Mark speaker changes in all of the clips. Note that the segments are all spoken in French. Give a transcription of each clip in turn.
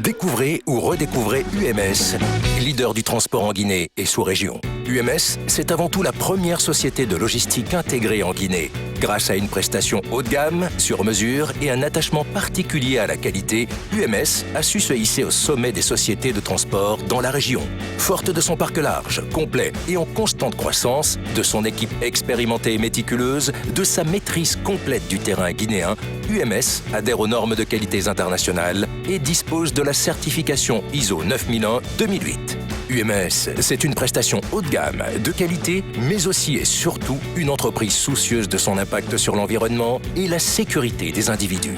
Speaker 1: Découvrez ou redécouvrez UMS, leader du transport en Guinée et sous-région. UMS, c'est avant tout la première société de logistique intégrée en Guinée. Grâce à une prestation haut de gamme, sur mesure et un attachement particulier à la qualité, UMS a su se hisser au sommet des sociétés de transport dans la région. Forte de son parc large, complet et en constante croissance, de son équipe expérimentée et méticuleuse, de sa maîtrise complète du terrain guinéen, UMS adhère aux normes de qualité internationales et dispose de la certification ISO 9001-2008. UMS, c'est une prestation haut de gamme, de qualité, mais aussi et surtout une entreprise soucieuse de son impact sur l'environnement et la sécurité des individus.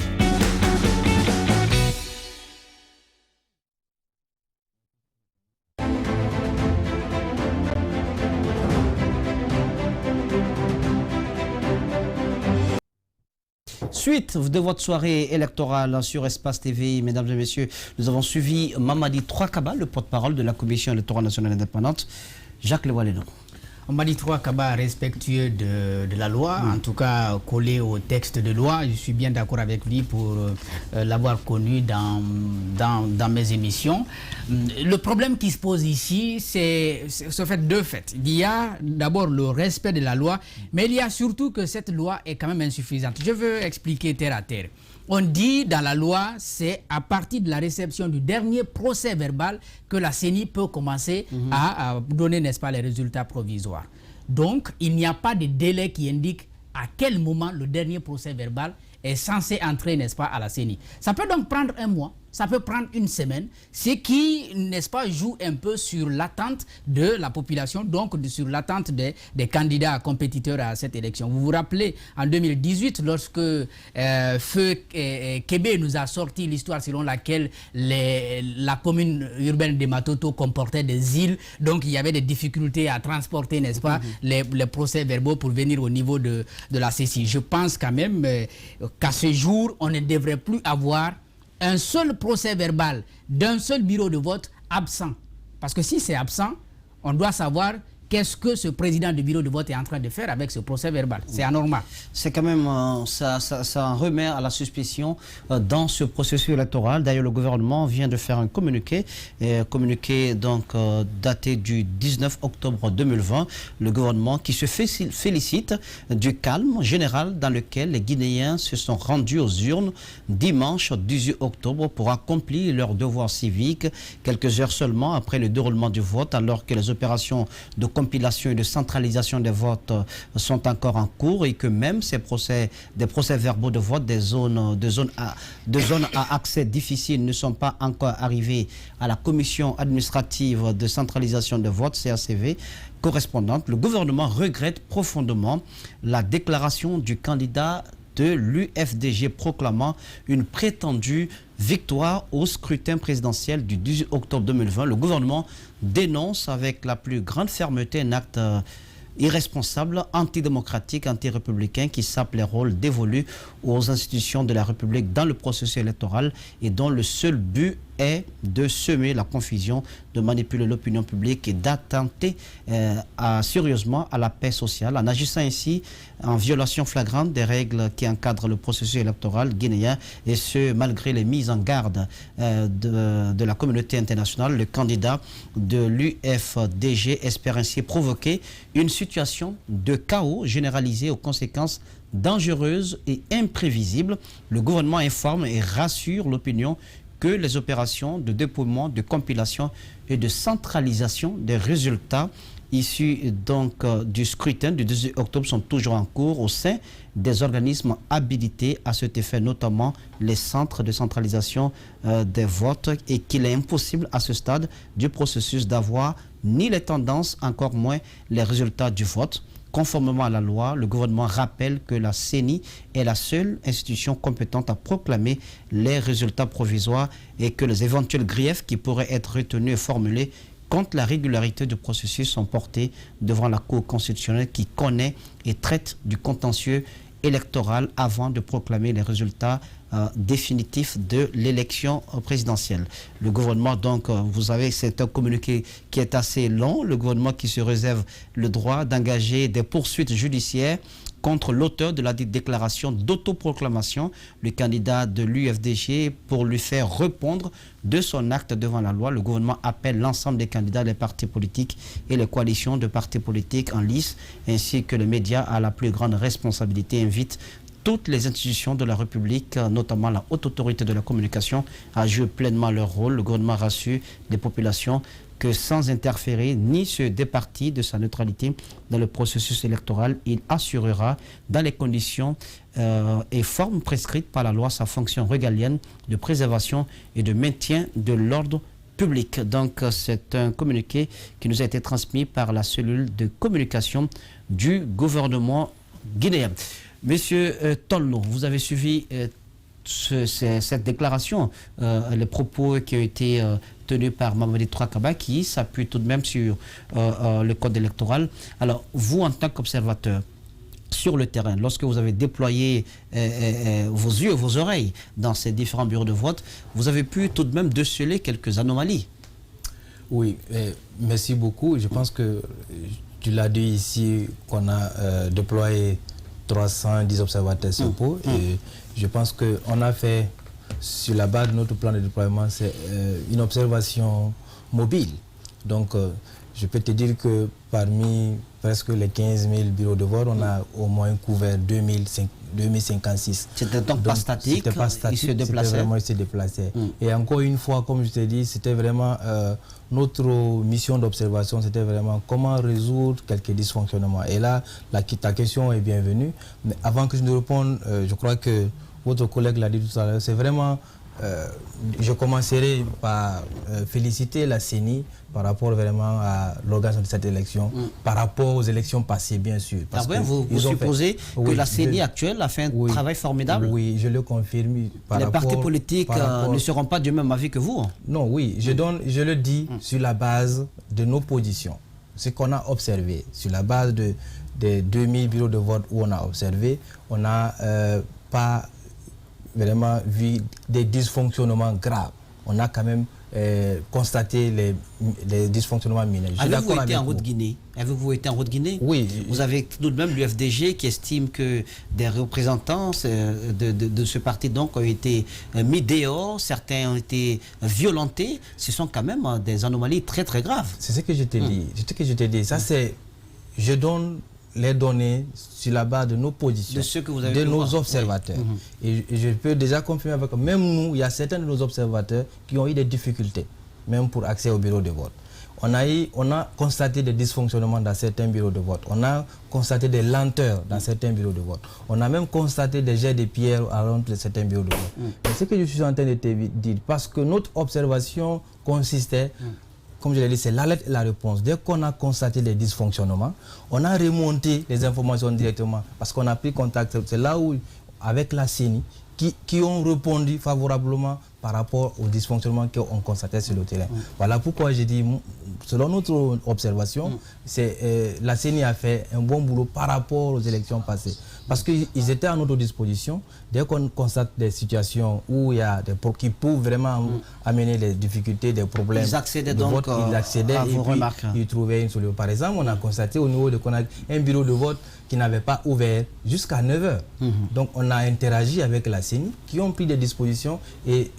Speaker 2: Suite de votre soirée électorale sur Espace TV, mesdames et messieurs, nous avons suivi Mamadi Troakaba, le porte-parole de la Commission électorale nationale indépendante. Jacques Lewaleno.
Speaker 3: Mamadi Troakaba, respectueux de la loi, en tout cas collé au texte de loi. Je suis bien d'accord avec lui pour l'avoir connu dans mes émissions. Le problème qui se pose ici, c'est fait deux faits. Il y a d'abord le respect de la loi, mais il y a surtout que cette loi est quand même insuffisante. Je veux expliquer terre à terre. On dit dans la loi, c'est à partir de la réception du dernier procès verbal que la CENI peut commencer à donner, n'est-ce pas, les résultats provisoires. Donc, il n'y a pas de délai qui indique à quel moment le dernier procès verbal est censé entrer, n'est-ce pas, à la CENI. Ça peut donc prendre un mois, ça peut prendre une semaine, ce qui, n'est-ce pas, joue un peu sur l'attente de la population, donc sur l'attente des candidats compétiteurs à cette élection. Vous vous rappelez, en 2018, lorsque Feu Kébé nous a sorti l'histoire selon laquelle la commune urbaine de Matoto comportait des îles, donc il y avait des difficultés à transporter, n'est-ce pas, les procès-verbaux pour venir au niveau de la CECI. Je pense quand même qu'à ce jour, on ne devrait plus avoir un seul procès verbal d'un seul bureau de vote absent. Parce que si c'est absent, on doit savoir qu'est-ce que ce président du bureau de vote est en train de faire avec ce procès verbal. C'est anormal.
Speaker 2: C'est quand même, ça remet à la suspicion dans ce processus électoral. D'ailleurs, le gouvernement vient de faire un communiqué, donc daté du 19 octobre 2020. Le gouvernement qui se félicite du calme général dans lequel les Guinéens se sont rendus aux urnes dimanche 18 octobre pour accomplir leur devoir civique, quelques heures seulement après le déroulement du vote, alors que les opérations de compilation et de centralisation des votes sont encore en cours et que même des procès-verbaux de vote des zones à accès difficile ne sont pas encore arrivés à la commission administrative de centralisation des votes, CACV, correspondante. Le gouvernement regrette profondément la déclaration du candidat de l'UFDG proclamant une prétendue victoire au scrutin présidentiel du 18 octobre 2020. Le gouvernement dénonce avec la plus grande fermeté un acte irresponsable, antidémocratique, anti-républicain qui sape les rôles dévolus aux institutions de la République dans le processus électoral et dont le seul but est de semer la confusion, de manipuler l'opinion publique et d'attenter sérieusement à la paix sociale, en agissant ainsi en violation flagrante des règles qui encadrent le processus électoral guinéen, et ce, malgré les mises en garde de la communauté internationale. Le candidat de l'UFDG espère ainsi provoquer une situation de chaos généralisé aux conséquences dangereuses et imprévisibles. Le gouvernement informe et rassure l'opinion que les opérations de dépouillement, de compilation et de centralisation des résultats issus donc du scrutin du 18 octobre sont toujours en cours au sein des organismes habilités à cet effet, notamment les centres de centralisation des votes, et qu'il est impossible à ce stade du processus d'avoir ni les tendances, encore moins les résultats du vote. Conformément à la loi, le gouvernement rappelle que la CENI est la seule institution compétente à proclamer les résultats provisoires et que les éventuels griefs qui pourraient être retenus et formulés contre la régularité du processus sont portés devant la Cour constitutionnelle qui connaît et traite du contentieux électoral avant de proclamer les résultats définitifs de l'élection présidentielle. Le gouvernement, donc, vous savez, c'est un communiqué qui est assez long. Le gouvernement qui se réserve le droit d'engager des poursuites judiciaires contre l'auteur de la déclaration d'autoproclamation, le candidat de l'UFDG, pour lui faire répondre de son acte devant la loi. Le gouvernement appelle l'ensemble des candidats, les partis politiques et les coalitions de partis politiques en lice, ainsi que les médias à la plus grande responsabilité. Invite toutes les institutions de la République, notamment la haute autorité de la communication, à jouer pleinement leur rôle. Le gouvernement rassure les populations que sans interférer ni se départir de sa neutralité dans le processus électoral, il assurera dans les conditions et formes prescrites par la loi sa fonction régalienne de préservation et de maintien de l'ordre public. Donc c'est un communiqué qui nous a été transmis par la cellule de communication du gouvernement guinéen. Monsieur Tolno, vous avez suivi cette déclaration, les propos qui ont été tenus par Mamadi Tourakaba, qui s'appuie tout de même sur le code électoral. Alors, vous, en tant qu'observateur, sur le terrain, lorsque vous avez déployé vos yeux, vos oreilles dans ces différents bureaux de vote, vous avez pu tout de même déceler quelques anomalies.
Speaker 4: Oui, merci beaucoup. Je pense que tu l'as dit ici qu'on a déployé 310 observateurs sur Pau, et je pense qu'on a fait, sur la base de notre plan de déploiement, c'est une observation mobile. Donc, je peux te dire que parmi presque les 15 000 bureaux de vote, on a au moins couvert 2056.
Speaker 2: C'était donc pas statique,
Speaker 4: il se déplaçait. Et encore une fois, comme je t'ai dit, c'était vraiment notre mission d'observation, c'était vraiment comment résoudre quelques dysfonctionnements. Et là, ta question est bienvenue. Mais avant que je ne réponde, je crois que votre collègue l'a dit tout à l'heure, c'est vraiment... je commencerai par féliciter la CENI par rapport vraiment à l'organisation de cette élection, par rapport aux élections passées, bien sûr.
Speaker 2: Parce que vous supposez que la CENI actuelle a fait un travail formidable?
Speaker 4: Oui, je le confirme.
Speaker 2: Les partis politiques ne seront pas du même avis que vous?
Speaker 4: Non, oui, je le dis sur la base de nos positions. Ce qu'on a observé, sur la base des 2000 bureaux de vote où on a observé, on n'a pas vraiment vu des dysfonctionnements graves. On a quand même constaté les dysfonctionnements mineurs.
Speaker 2: Avez-vous été en Haute-Guinée? Avez-vous été en Haute-Guinée?
Speaker 4: Oui.
Speaker 2: Vous avez tout de même l'UFDG qui estime que des représentants de ce parti donc ont été mis dehors, certains ont été violentés. Ce sont quand même des anomalies très très graves.
Speaker 4: C'est ce que je t'ai dit. C'est ce que je t'ai dit. Ça c'est... Je donne les données sur la base de nos positions, de nos observateurs. Et je peux déjà confirmer avec même nous, il y a certains de nos observateurs qui ont eu des difficultés, même pour accès au bureau de vote. On a constaté des dysfonctionnements dans certains bureaux de vote. On a constaté des lenteurs dans certains bureaux de vote. On a même constaté des jets de pierres à l'entrée de certains bureaux de vote. C'est ce que je suis en train de te dire, parce que notre observation consistait... Comme je l'ai dit, c'est l'alerte et la réponse. Dès qu'on a constaté les dysfonctionnements, on a remonté les informations directement parce qu'on a pris contact. C'est là où, avec la CENI, qui ont répondu favorablement par rapport aux dysfonctionnements qu'on constatait sur le terrain. Voilà pourquoi j'ai dit, selon notre observation, la CENI a fait un bon boulot par rapport aux élections passées. Parce qu'ils étaient à notre disposition. Dès qu'on constate des situations où il y a qui peuvent vraiment amener des difficultés, des problèmes,
Speaker 2: ils accédaient donc
Speaker 4: vote, ils accédaient
Speaker 2: à vos remarques.
Speaker 4: Ils trouvaient une solution. Par exemple, on a constaté au niveau de Conakry un bureau de vote qui n'avait pas ouvert jusqu'à 9 h. Donc on a interagi avec la CENI qui ont pris des dispositions et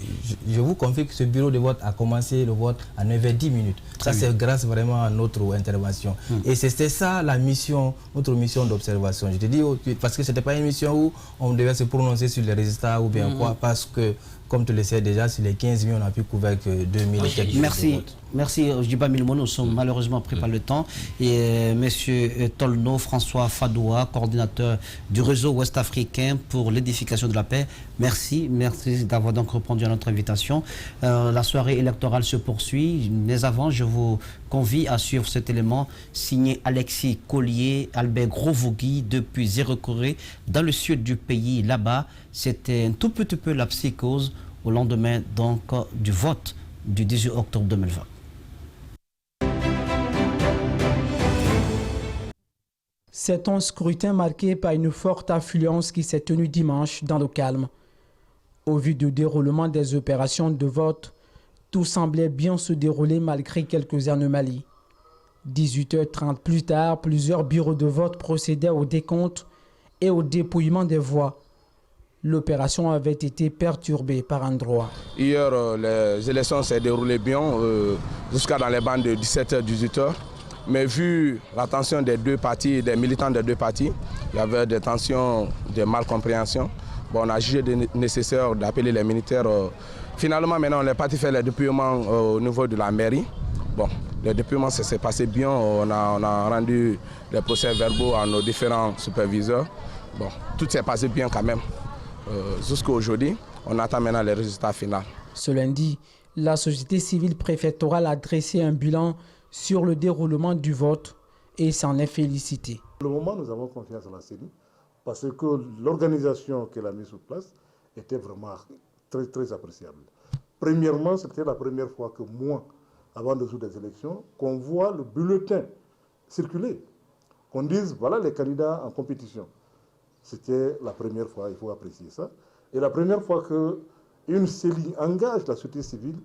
Speaker 4: je vous confie que ce bureau de vote a commencé le vote à 9 h 10 minutes. Ça c'est grâce vraiment à notre intervention. Et c'était ça la mission, notre mission d'observation. Je te dis, parce que ce n'était pas une mission où on devait se prononcer sur les résultats ou bien quoi, parce que comme tu le sais déjà, sur les 15 000, on n'a pu couvrir que 2000 et quelques.
Speaker 2: Merci. Merci, Jiba Milmo, nous sommes malheureusement pris par le temps. Et Monsieur Tolno, François Fadoua, coordinateur du réseau ouest-africain pour l'édification de la paix. Merci d'avoir donc répondu à notre invitation. La soirée électorale se poursuit, mais avant, je vous convie à suivre cet élément signé Alexis Collier, Albert Grovogui, depuis Zérekoré, dans le sud du pays, là-bas. C'était un tout petit peu la psychose au lendemain donc du vote du 18 octobre 2020.
Speaker 5: C'est un scrutin marqué par une forte affluence qui s'est tenue dimanche dans le calme. Au vu du déroulement des opérations de vote, tout semblait bien se dérouler malgré quelques anomalies. 18h30 plus tard, plusieurs bureaux de vote procédaient au décompte et au dépouillement des voix. L'opération avait été perturbée par endroits.
Speaker 6: Hier, les élections s'est déroulées bien, jusqu'à dans les bandes de 17h, 18h. Mais vu la tension des deux partis, des militants des deux partis, il y avait des tensions, des malcompréhensions. Bon, on a jugé nécessaire d'appeler les militaires. Finalement, maintenant, on est parti faire les dépouillements au niveau de la mairie. Bon, le dépouillement s'est passé bien. On a rendu les procès-verbaux à nos différents superviseurs. Bon, tout s'est passé bien quand même. Jusqu'à aujourd'hui, on attend maintenant les résultats finaux.
Speaker 5: Ce lundi, la société civile préfectorale a dressé un bilan sur le déroulement du vote et s'en est félicité.
Speaker 7: Pour le moment, nous avons confiance en la CENI parce que l'organisation qu'elle a mise sur place était vraiment très, très appréciable. Premièrement, c'était la première fois que moi, avant le jour des élections, qu'on voit le bulletin circuler, qu'on dise voilà les candidats en compétition. C'était la première fois, il faut apprécier ça. Et la première fois qu'une CELI engage la société civile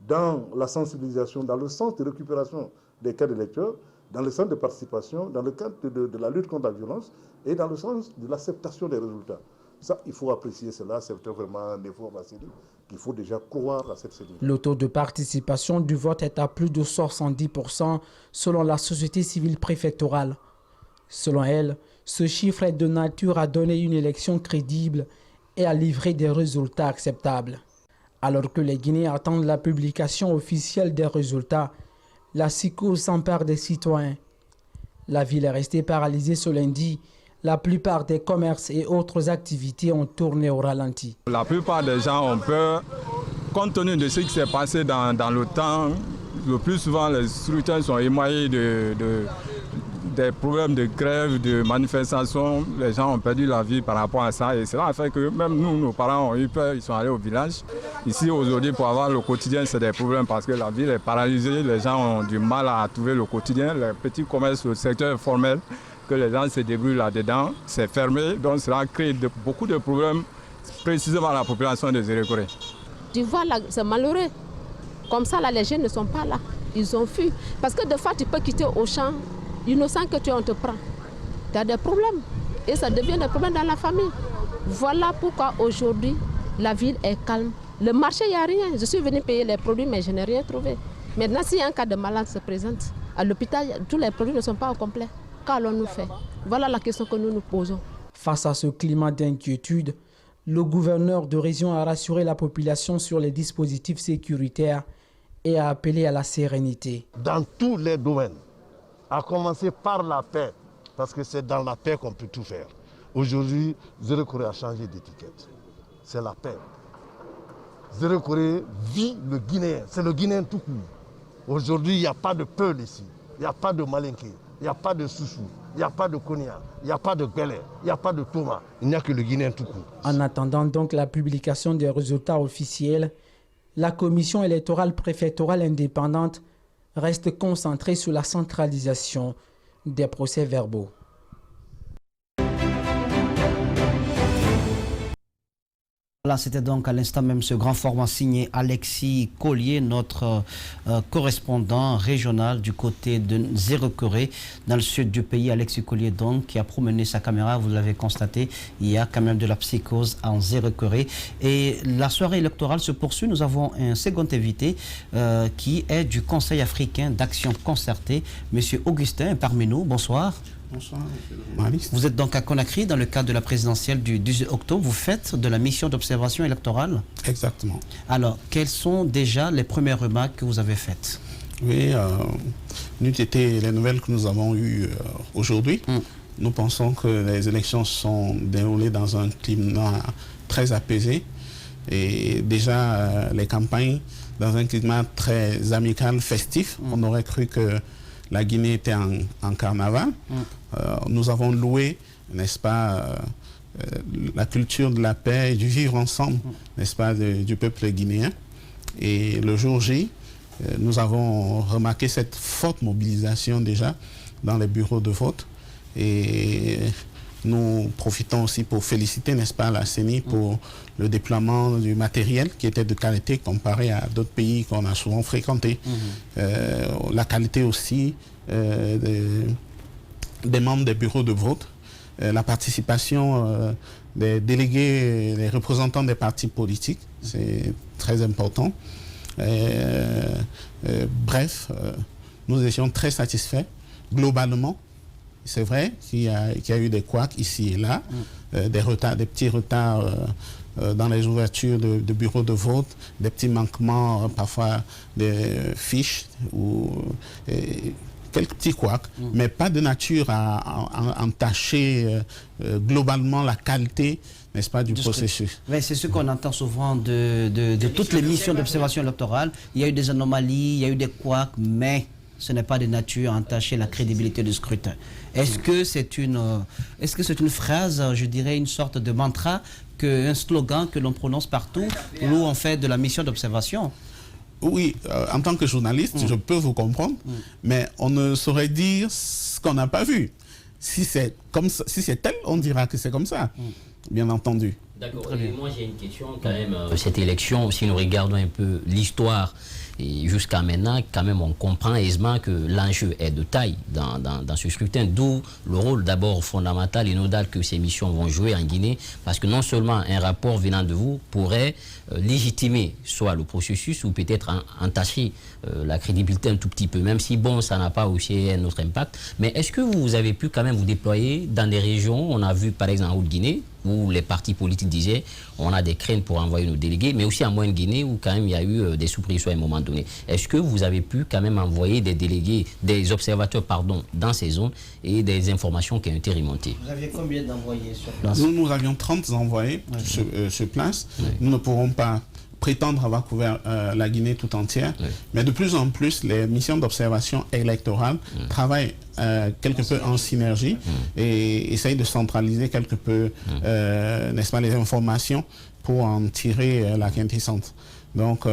Speaker 7: dans la sensibilisation, dans le sens de récupération des cas d'électeurs, dans le sens de participation, dans le cadre de la lutte contre la violence et dans le sens de l'acceptation des résultats. Ça, il faut apprécier cela, c'est vraiment un effort de la CELI qu'il faut déjà croire à cette CELI.
Speaker 5: Le taux de participation du vote est à plus de 70% selon la société civile préfectorale. Selon elle, ce chiffre est de nature à donner une élection crédible et à livrer des résultats acceptables. Alors que les Guinéens attendent la publication officielle des résultats, la psychose s'empare des citoyens. La ville est restée paralysée ce lundi. La plupart des commerces et autres activités ont tourné au ralenti.
Speaker 8: La plupart des gens ont peur, compte tenu de ce qui s'est passé dans le temps. Le plus souvent, les scrutins sont émaillés des problèmes de grève, de manifestations. Les gens ont perdu la vie par rapport à ça. Et cela a fait que même nous, nos parents ont eu peur, ils sont allés au village. Ici, aujourd'hui, pour avoir le quotidien, c'est des problèmes parce que la ville est paralysée. Les gens ont du mal à trouver le quotidien. Les petits commerces, le secteur informel, que les gens se débrouillent là-dedans, c'est fermé. Donc cela crée beaucoup de problèmes, précisément à la population de Zérékoré.
Speaker 9: Tu vois, là, c'est malheureux. Comme ça, là, les jeunes ne sont pas là. Ils ont fui. Parce que des fois, tu peux quitter Auchan. Innocent que tu es, on te prend. Tu as des problèmes. Et ça devient des problèmes dans la famille. Voilà pourquoi aujourd'hui, la ville est calme. Le marché, il n'y a rien. Je suis venu payer les produits, mais je n'ai rien trouvé. Maintenant, si un cas de malade se présente, à l'hôpital, tous les produits ne sont pas au complet. Qu'allons-nous faire? Voilà la question que nous nous posons.
Speaker 5: Face à ce climat d'inquiétude, le gouverneur de région a rassuré la population sur les dispositifs sécuritaires et a appelé à la sérénité.
Speaker 10: Dans tous les domaines, à commencer par la paix, parce que c'est dans la paix qu'on peut tout faire. Aujourd'hui, Zérékoré a changé d'étiquette. C'est la paix. Zérékoré vit le Guinéen, c'est le Guinéen tout court. Aujourd'hui, il n'y a pas de peur ici, il n'y a pas de malinqué, il n'y a pas de soussou, il n'y a pas de Konya, il n'y a pas de Guélé, il n'y a pas de Thomas, il n'y a que le Guinéen tout court.
Speaker 5: En attendant donc la publication des résultats officiels, la commission électorale préfectorale indépendante reste concentrée sur la centralisation des procès-verbaux.
Speaker 2: Là, c'était donc à l'instant même ce grand format signé Alexis Collier, notre correspondant régional du côté de Zérékoré, dans le sud du pays. Alexis Collier, donc, qui a promené sa caméra, vous l'avez constaté, il y a quand même de la psychose en Zérékoré. Et la soirée électorale se poursuit. Nous avons un second invité qui est du Conseil africain d'action concertée, M. Augustin, parmi nous. Bonsoir.
Speaker 11: Bonsoir.
Speaker 2: Vous êtes donc à Conakry dans le cadre de la présidentielle du 18 octobre. Vous faites de la mission d'observation électorale?
Speaker 11: Exactement.
Speaker 2: Alors, quelles sont déjà les premières remarques que vous avez faites?
Speaker 11: Oui, n'eût été les nouvelles que nous avons eues aujourd'hui. Nous pensons que les élections sont déroulées dans un climat très apaisé. Et déjà, les campagnes dans un climat très amical, festif. On aurait cru que la Guinée était en carnaval. Nous avons loué, n'est-ce pas, la culture de la paix et du vivre ensemble, n'est-ce pas, du peuple guinéen. Et le jour J, nous avons remarqué cette forte mobilisation déjà dans les bureaux de vote. Et nous profitons aussi pour féliciter, n'est-ce pas, la CENI pour le déploiement du matériel qui était de qualité comparé à d'autres pays qu'on a souvent fréquentés. La qualité aussi des membres des bureaux de vote. la participation des délégués, les représentants des partis politiques. C'est très important. Bref, nous étions très satisfaits globalement. C'est vrai qu'il y a eu des couacs ici et là, des petits retards dans les ouvertures de bureaux de vote, des petits manquements, parfois des fiches ou quelques petits couacs, mais pas de nature à entacher globalement la qualité, n'est-ce pas, du processus.
Speaker 2: C'est ce qu'on entend souvent de toutes les missions d'observation électorale. Il y a eu des anomalies, il y a eu des couacs, mais ce n'est pas de nature à entacher la crédibilité du scrutin. Est-ce que c'est une phrase, je dirais, une sorte de mantra, un slogan que l'on prononce partout, où on fait de la mission d'observation?
Speaker 11: Oui, en tant que journaliste, je peux vous comprendre, mais on ne saurait dire ce qu'on n'a pas vu. Si c'est tel, on dira que c'est comme ça, bien entendu.
Speaker 12: D'accord. Moi, j'ai une question quand même. Cette élection, si nous regardons un peu l'histoire, et jusqu'à maintenant, quand même, on comprend aisément que l'enjeu est de taille dans ce scrutin, d'où le rôle d'abord fondamental et nodal que ces missions vont jouer en Guinée, parce que non seulement un rapport venant de vous pourrait légitimer soit le processus ou peut-être entacher la crédibilité un tout petit peu, même si bon, ça n'a pas aussi un autre impact. Mais est-ce que vous avez pu quand même vous déployer dans des régions, on a vu par exemple en Haute-Guinée, où les partis politiques disaient on a des craintes pour envoyer nos délégués, mais aussi en Moyenne-Guinée où quand même il y a eu des soubresauts à un moment donné. Est-ce que vous avez pu quand même envoyer des délégués, des observateurs, pardon, dans ces zones et des informations qui ont été remontées?
Speaker 2: Vous aviez combien d'envoyés sur place?
Speaker 11: Nous avions 30 envoyés sur place. Nous ne pourrons pas prétendre avoir couvert la Guinée tout entière, mais de plus en plus, les missions d'observation électorale travaillent quelque peu en synergie et essayent de centraliser quelque peu, n'est-ce pas, les informations pour en tirer la quintessence. Donc,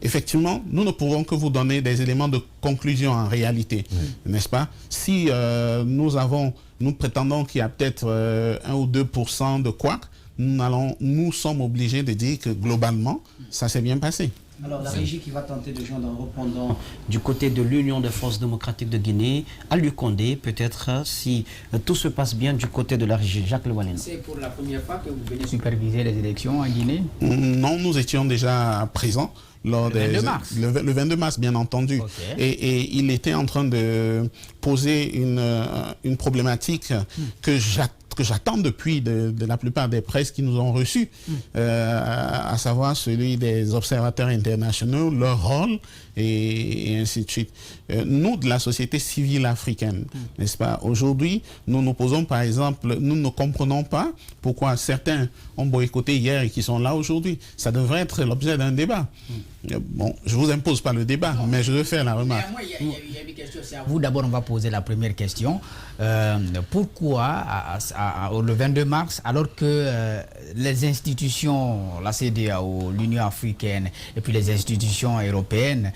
Speaker 11: effectivement, nous ne pouvons que vous donner des éléments de conclusion en réalité, n'est-ce pas? Si nous prétendons qu'il y a peut-être 1 ou 2% de couacs, nous sommes obligés de dire que globalement, ça s'est bien passé.
Speaker 2: Alors la régie qui va tenter de joindre un répondant du côté de l'Union des forces démocratiques de Guinée, à Lukonde, peut-être si tout se passe bien du côté de la régie. Jacques Lewaleno.
Speaker 3: C'est pour la première fois que vous venez superviser les élections en Guinée? Non,
Speaker 11: nous étions déjà présents. Le 22 mars, bien entendu. Et il était en train de poser une problématique que j'attends depuis de la plupart des presses qui nous ont reçus, à savoir celui des observateurs internationaux, leur rôle, et ainsi de suite. Nous, de la société civile africaine, n'est-ce pas, aujourd'hui, nous nous posons par exemple, nous ne comprenons pas pourquoi certains ont boycotté hier et qui sont là aujourd'hui. Ça devrait être l'objet d'un débat. Bon, je ne vous impose pas le débat, mais je veux faire la remarque.
Speaker 3: Il y a une question, c'est à vous. D'abord, on va poser la première question. Pourquoi, le 22 mars, alors que les institutions, la CEDEAO, l'Union africaine et puis les institutions européennes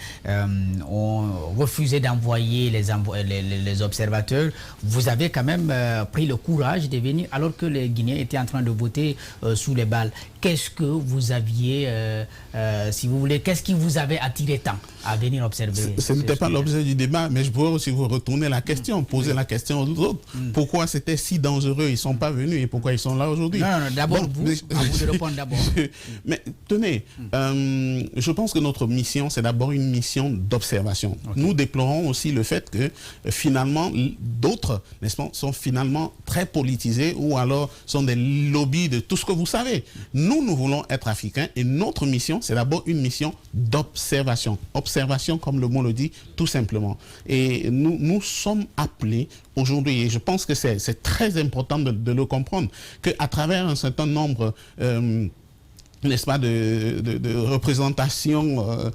Speaker 3: ont refusé d'envoyer les observateurs, vous avez quand même pris le courage de venir alors que les Guinéens étaient en train de voter sous les balles. Qu'est-ce que vous aviez, si vous voulez, qu'est-ce qui vous avait attiré tant à venir observer?
Speaker 11: Ce n'était pas l'objet du débat, mais je pourrais aussi vous retourner la question, poser la question aux autres. Pourquoi c'était si dangereux? Ils ne sont pas venus et pourquoi ils sont là aujourd'hui?
Speaker 3: Non, d'abord, vous de répondre d'abord.
Speaker 11: Mais tenez, je pense que notre mission, c'est d'abord une mission d'observation. Nous déplorons aussi le fait que finalement, d'autres, n'est-ce pas, sont finalement très politisés ou alors sont des lobbies de tout ce que vous savez. Nous voulons être africains et notre mission, c'est d'abord une mission d'observation. Observation, comme le mot le dit, tout simplement. Et nous sommes appelés aujourd'hui, et je pense que c'est très important de le comprendre, qu'à travers un certain nombre n'est-ce pas, de représentations,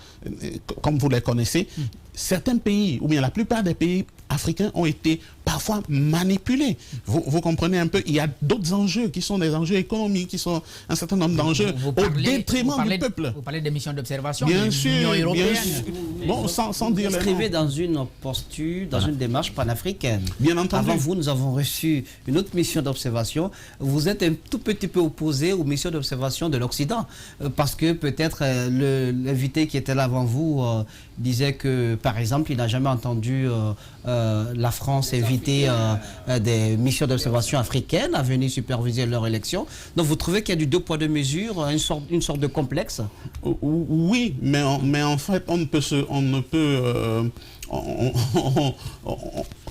Speaker 11: comme vous les connaissez, certains pays, ou bien la plupart des pays africains ont été parfois manipulés. Vous comprenez un peu, il y a d'autres enjeux qui sont des enjeux économiques, qui sont un certain nombre d'enjeux au détriment du peuple.
Speaker 3: Vous parlez des missions d'observation,
Speaker 11: bien sûr,
Speaker 3: européenne.
Speaker 11: Bien sûr. Bon, sans dire les noms.
Speaker 2: Dans une posture, dans une démarche panafricaine.
Speaker 11: Bien entendu.
Speaker 2: Avant vous, nous avons reçu une autre mission d'observation. Vous êtes un tout petit peu opposé aux missions d'observation de l'Occident, parce que peut-être l'invité qui était là avant vous disait que, par exemple, il n'a jamais entendu la France inviter invité des missions d'observation africaines à venir superviser leur élection. Donc vous trouvez qu'il y a du deux poids deux mesures, une sorte de complexe?
Speaker 11: Oui, mais en fait,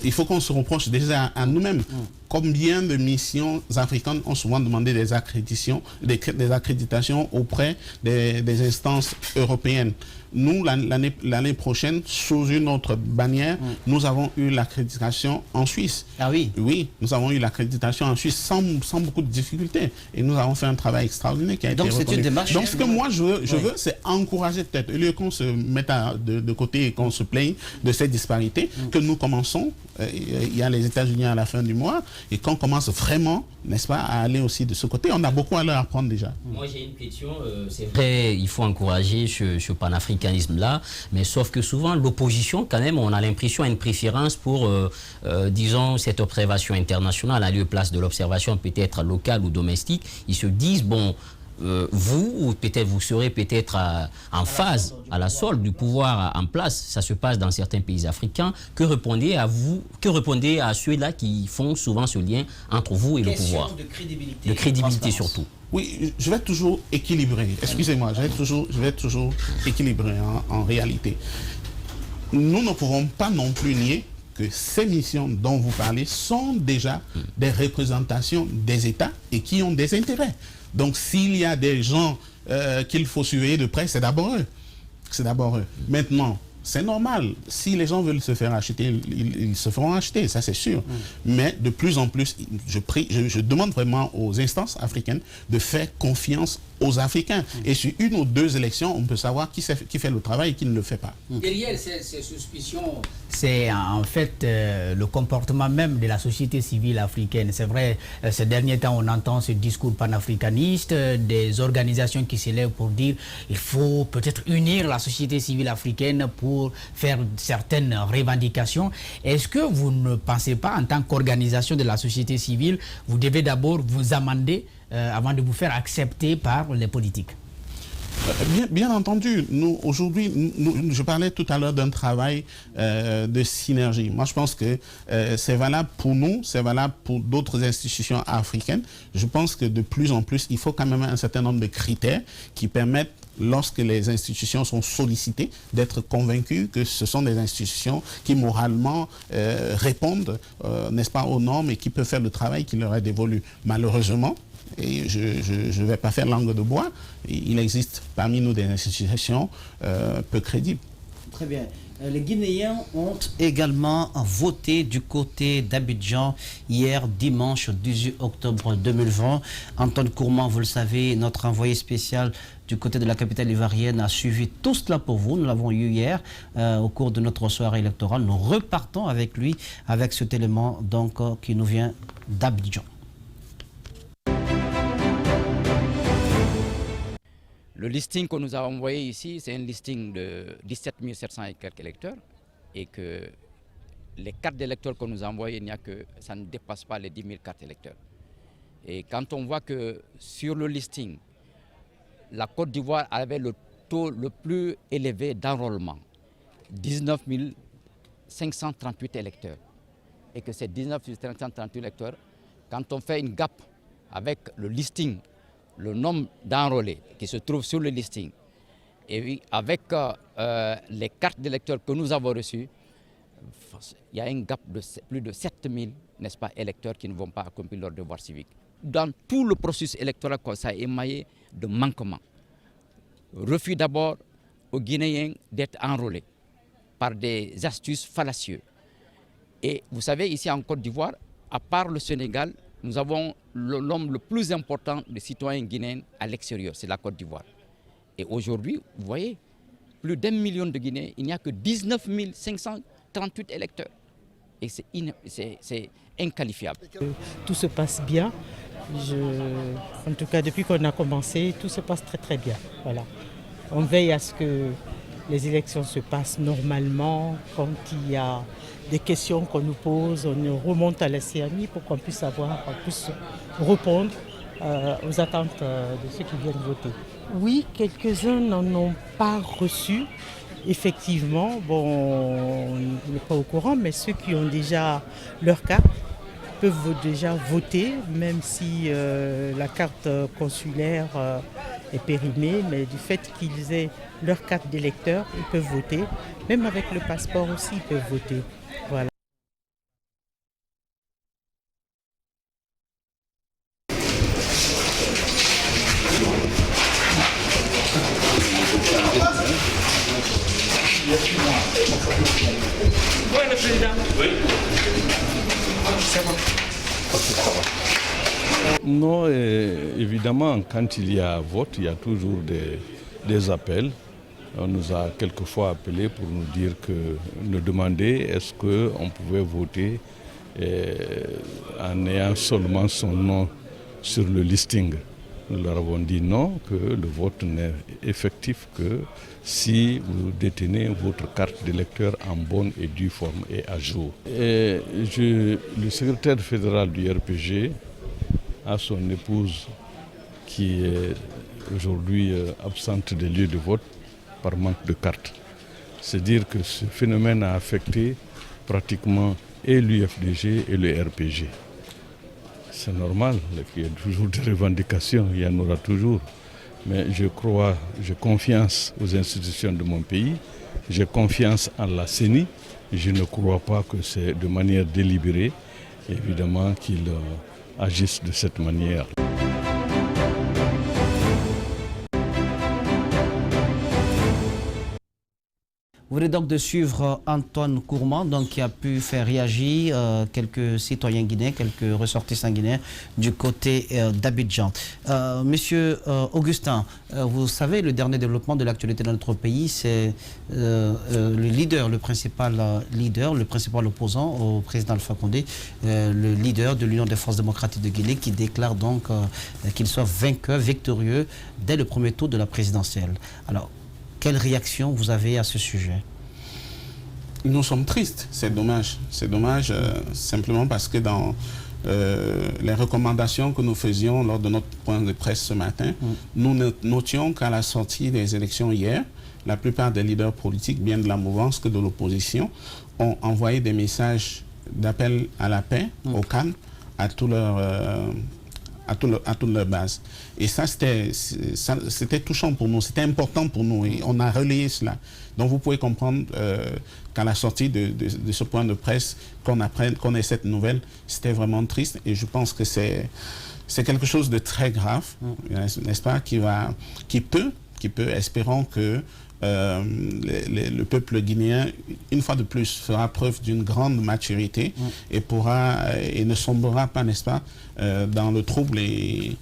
Speaker 11: il faut qu'on se reproche déjà à nous-mêmes. Combien de missions africaines ont souvent demandé des accréditations auprès des instances européennes? Nous, l'année prochaine, sous une autre bannière, nous avons eu l'accréditation en Suisse.
Speaker 2: Ah oui?
Speaker 11: Oui, nous avons eu l'accréditation en Suisse sans beaucoup de difficultés. Et nous avons fait un travail extraordinaire qui a été reconnu. Donc c'est une démarche. Donc ce que moi je veux, c'est encourager peut-être, au lieu qu'on se mette de côté et qu'on se plaigne de cette disparité, que nous commençons, il y a les États-Unis à la fin du mois, et qu'on commence vraiment, n'est-ce pas, à aller aussi de ce côté. On a beaucoup à leur apprendre déjà.
Speaker 12: Moi j'ai une question, c'est vrai, il faut encourager ce panafricanisme-là, mais sauf que souvent l'opposition, quand même, on a l'impression, a une préférence pour, disons, cette observation internationale à lieu place de l'observation peut-être locale ou domestique. Ils se disent, bon, vous, peut-être vous serez peut-être en phase à la solde du pouvoir en place. Ça se passe dans certains pays africains. Que répondez à ceux-là qui font souvent ce lien entre vous et le pouvoir? De crédibilité surtout.
Speaker 11: Oui, je vais toujours équilibrer. Excusez-moi, je vais toujours équilibrer en réalité. Nous ne pouvons pas non plus nier que ces missions dont vous parlez sont déjà des représentations des États et qui ont des intérêts. Donc s'il y a des gens qu'il faut surveiller de près, c'est d'abord eux. C'est d'abord eux. Maintenant, c'est normal. Si les gens veulent se faire acheter, ils se feront acheter, ça c'est sûr. Mais de plus en plus, je demande vraiment aux instances africaines de faire confiance aux Africains. Et sur une ou deux élections, on peut savoir qui fait le travail et qui ne le fait pas.
Speaker 3: Derrière ces suspicions, c'est en fait le comportement même de la société civile africaine. C'est vrai, ces derniers temps, on entend ce discours panafricaniste, des organisations qui s'élèvent pour dire qu'il faut peut-être unir la société civile africaine pour faire certaines revendications. Est-ce que vous ne pensez pas, en tant qu'organisation de la société civile, vous devez d'abord vous amender avant de vous faire accepter par les politiques?
Speaker 11: Bien entendu, nous aujourd'hui, je parlais tout à l'heure d'un travail de synergie. Moi, je pense que c'est valable pour nous, c'est valable pour d'autres institutions africaines. Je pense que de plus en plus, il faut quand même un certain nombre de critères qui permettent, lorsque les institutions sont sollicitées, d'être convaincus que ce sont des institutions qui moralement répondent, n'est-ce pas, aux normes et qui peuvent faire le travail qui leur est dévolu. Malheureusement, et je ne vais pas faire langue de bois, il existe parmi nous des institutions peu crédibles.
Speaker 2: Très bien. Les Guinéens ont également voté du côté d'Abidjan hier, dimanche 18 octobre 2020. Antoine Kourman, vous le savez, notre envoyé spécial du côté de la capitale ivoirienne, a suivi tout cela pour vous. Nous l'avons eu hier au cours de notre soirée électorale. Nous repartons avec lui, avec cet élément donc, qui nous vient d'Abidjan.
Speaker 13: Le listing que nous avons envoyé ici, c'est un listing de 17 700 et quelques électeurs, et que les cartes d'électeurs que nous avons envoyées, ça ne dépasse pas les 10 000 cartes électeurs. Et quand on voit que sur le listing, la Côte d'Ivoire avait le taux le plus élevé d'enrôlement, 19 538 électeurs, et que ces 19 538 électeurs, quand on fait une gap avec le listing, le nombre d'enrôlés qui se trouvent sur le listing, et avec les cartes d'électeurs que nous avons reçues, il y a un gap de plus de 7000, n'est-ce pas, électeurs qui ne vont pas accomplir leur devoir civique. Dans tout le processus électoral, ça est émaillé de manquements. Refus d'abord aux Guinéens d'être enrôlés par des astuces fallacieuses. Et vous savez, ici en Côte d'Ivoire, à part le Sénégal, nous avons le nombre le plus important de citoyens guinéens à l'extérieur, c'est la Côte d'Ivoire. Et aujourd'hui, vous voyez, plus d'1 million de Guinéens, il n'y a que 19 538 électeurs. Et c'est inqualifiable.
Speaker 14: Tout se passe bien. En tout cas, depuis qu'on a commencé, tout se passe très très bien. Voilà. On veille à ce que les élections se passent normalement. Quand il y a des questions qu'on nous pose, on remonte à la CNI pour qu'on puisse répondre aux attentes de ceux qui viennent voter. Oui, quelques-uns n'en ont pas reçu effectivement, bon, on n'est pas au courant, mais ceux qui ont déjà leur carte peuvent déjà voter, même si la carte consulaire est périmée, mais du fait qu'ils aient leur carte d'électeur, ils peuvent voter. Même avec le passeport aussi, ils peuvent voter. Voilà.
Speaker 15: Oui, le président. Oui. C'est bon.
Speaker 16: Non, évidemment, quand il y a vote, il y a toujours des appels. On nous a quelquefois appelés pour nous dire nous demander est-ce qu'on pouvait voter en ayant seulement son nom sur le listing. Nous leur avons dit non, que le vote n'est effectif que si vous détenez votre carte d'électeur en bonne et due forme et à jour. Le secrétaire fédéral du RPG a son épouse qui est aujourd'hui absente des lieux de vote par manque de carte. C'est dire que ce phénomène a affecté pratiquement et l'UFDG et le RPG. C'est normal, il y a toujours des revendications, il y en aura toujours. Mais j'ai confiance aux institutions de mon pays, j'ai confiance en la CENI. Je ne crois pas que c'est de manière délibérée, évidemment, qu'ils agissent de cette manière.
Speaker 2: Vous venez donc de suivre Antoine Kourman, donc, qui a pu faire réagir quelques citoyens guinéens, quelques ressortissants guinéens du côté d'Abidjan. Monsieur Augustin, vous savez, le dernier développement de l'actualité dans notre pays, c'est le principal opposant au président Alpha Condé, le leader de l'Union des forces démocratiques de Guinée, qui déclare donc qu'il soit victorieux dès le premier tour de la présidentielle. Alors, quelle réaction vous avez à ce sujet?
Speaker 11: Nous sommes tristes, c'est dommage. C'est dommage simplement parce que dans les recommandations que nous faisions lors de notre point de presse ce matin, nous notions qu'à la sortie des élections hier, la plupart des leaders politiques, bien de la mouvance que de l'opposition, ont envoyé des messages d'appel à la paix, au calme, à toute leur base. Et ça, c'était touchant pour nous, c'était important pour nous et on a relayé cela. Donc vous pouvez comprendre qu'à la sortie de ce point de presse, qu'on ait cette nouvelle, c'était vraiment triste et je pense que c'est quelque chose de très grave, n'est-ce pas, qui peut, espérons que le peuple guinéen, une fois de plus, fera preuve d'une grande maturité et ne sombrera pas, n'est-ce pas, dans le trouble et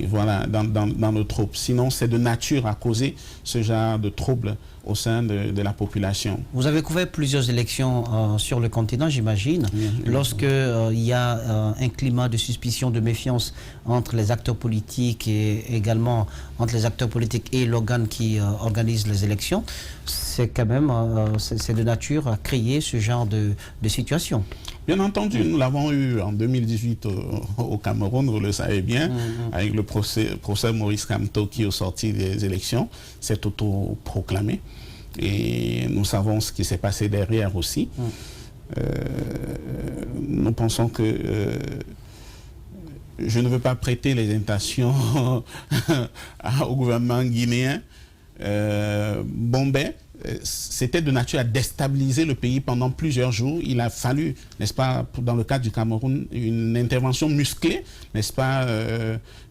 Speaker 11: voilà, dans le trouble. Sinon, c'est de nature à causer ce genre de trouble au sein de la population.
Speaker 2: Vous avez couvert plusieurs élections sur le continent, j'imagine. Lorsque il y a un climat de suspicion, de méfiance entre les acteurs politiques et également entre les acteurs politiques et l'organe qui organise les élections, c'est quand même c'est de nature à créer ce genre de situation.
Speaker 11: Bien entendu, nous l'avons eu en 2018 au Cameroun, vous le savez bien, avec le procès Maurice Kamto qui, au sorti des élections, s'est autoproclamé. Et nous savons ce qui s'est passé derrière aussi. Nous pensons que je ne veux pas prêter les intentions au gouvernement guinéen. Bombay, c'était de nature à déstabiliser le pays pendant plusieurs jours. Il a fallu, n'est-ce pas, dans le cadre du Cameroun, une intervention musclée, n'est-ce pas,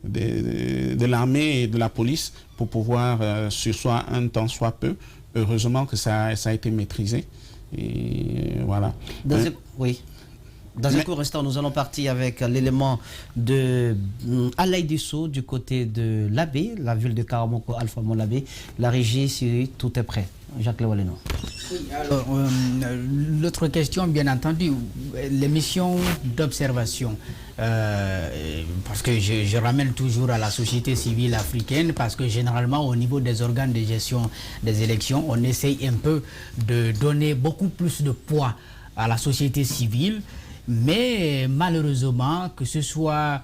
Speaker 11: de l'armée et de la police pour pouvoir surseoir un temps soit peu. Heureusement que ça a été maîtrisé. Et voilà.
Speaker 2: Oui. Dans un court instant, nous allons partir avec l'élément de Alaï Dissou du côté de l'Abbé, la ville de Karamoko, Alpha Mon-Labé. La régie, si tout est prêt. Jacques Lewaleno.
Speaker 3: Oui, alors, l'autre question, bien entendu, les missions d'observation. Parce que je ramène toujours à la société civile africaine, parce que généralement, au niveau des organes de gestion des élections, on essaye un peu de donner beaucoup plus de poids à la société civile. Mais malheureusement, que ce soit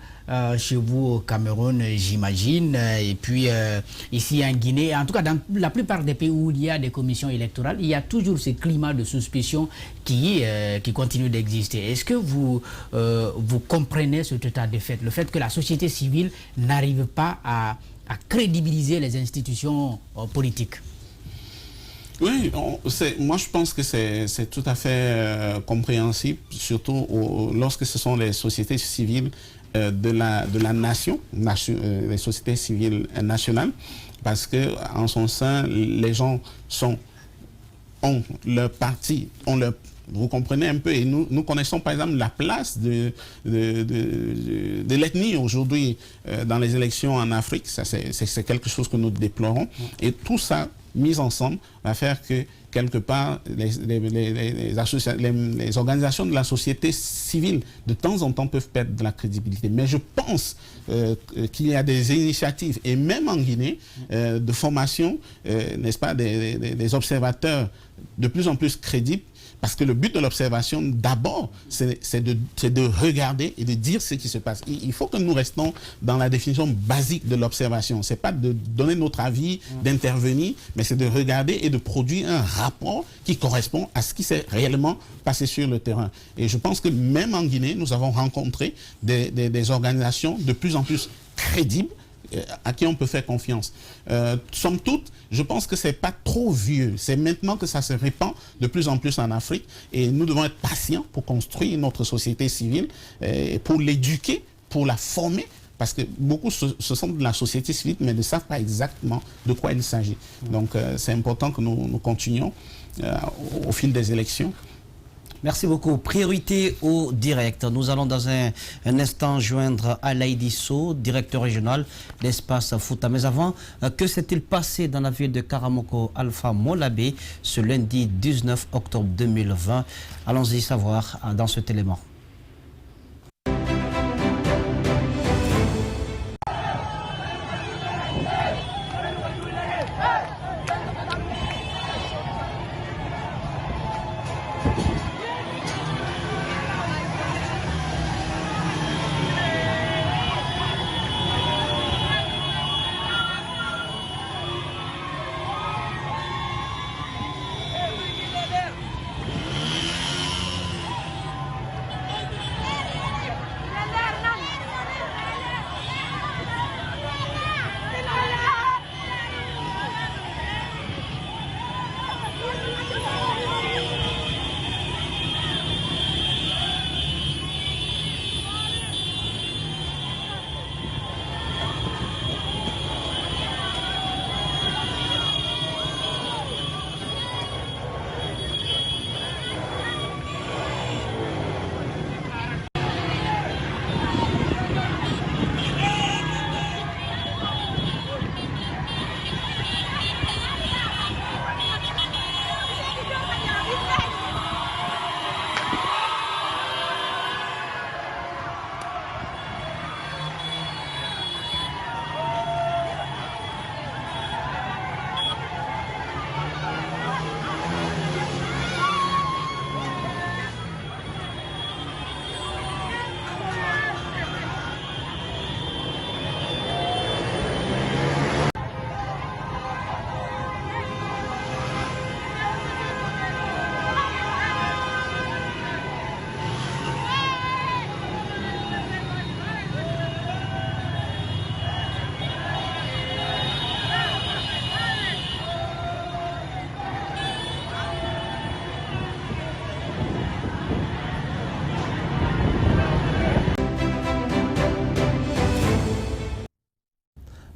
Speaker 3: chez vous au Cameroun, j'imagine, et puis ici en Guinée, en tout cas dans la plupart des pays où il y a des commissions électorales, il y a toujours ce climat de suspicion qui continue d'exister. Est-ce que vous comprenez cet état de fait, le fait que la société civile n'arrive pas à crédibiliser les institutions politiques?
Speaker 11: Oui, moi je pense que c'est tout à fait compréhensible, surtout lorsque ce sont les sociétés civiles de la nation, les sociétés civiles nationales, parce que en son sein, les gens ont leur parti, vous comprenez un peu, et nous connaissons par exemple la place de l'ethnie aujourd'hui dans les élections en Afrique. Ça, c'est quelque chose que nous déplorons. Et tout ça, mis ensemble, va faire que quelque part, les organisations de la société civile, de temps en temps, peuvent perdre de la crédibilité. Mais je pense qu'il y a des initiatives, et même en Guinée, de formation, n'est-ce pas, des observateurs de plus en plus crédibles. Parce que le but de l'observation, d'abord, c'est de regarder et de dire ce qui se passe. Il faut que nous restons dans la définition basique de l'observation. Ce n'est pas de donner notre avis, d'intervenir, mais c'est de regarder et de produire un rapport qui correspond à ce qui s'est réellement passé sur le terrain. Et je pense que même en Guinée, nous avons rencontré des organisations de plus en plus crédibles, à qui on peut faire confiance. Somme toute, je pense que ce n'est pas trop vieux. C'est maintenant que ça se répand de plus en plus en Afrique et nous devons être patients pour construire notre société civile, pour l'éduquer, pour la former, parce que beaucoup se sont de la société civile mais ne savent pas exactement de quoi il s'agit. Donc c'est important que nous continuions au fil des élections.
Speaker 2: Merci beaucoup. Priorité au direct. Nous allons dans un instant joindre Alaïdi So, directeur régional d'Espace Fouta. Mais avant, que s'est-il passé dans la ville de Karamoko Alpha Molabé ce lundi 19 octobre 2020? Allons-y savoir dans cet élément.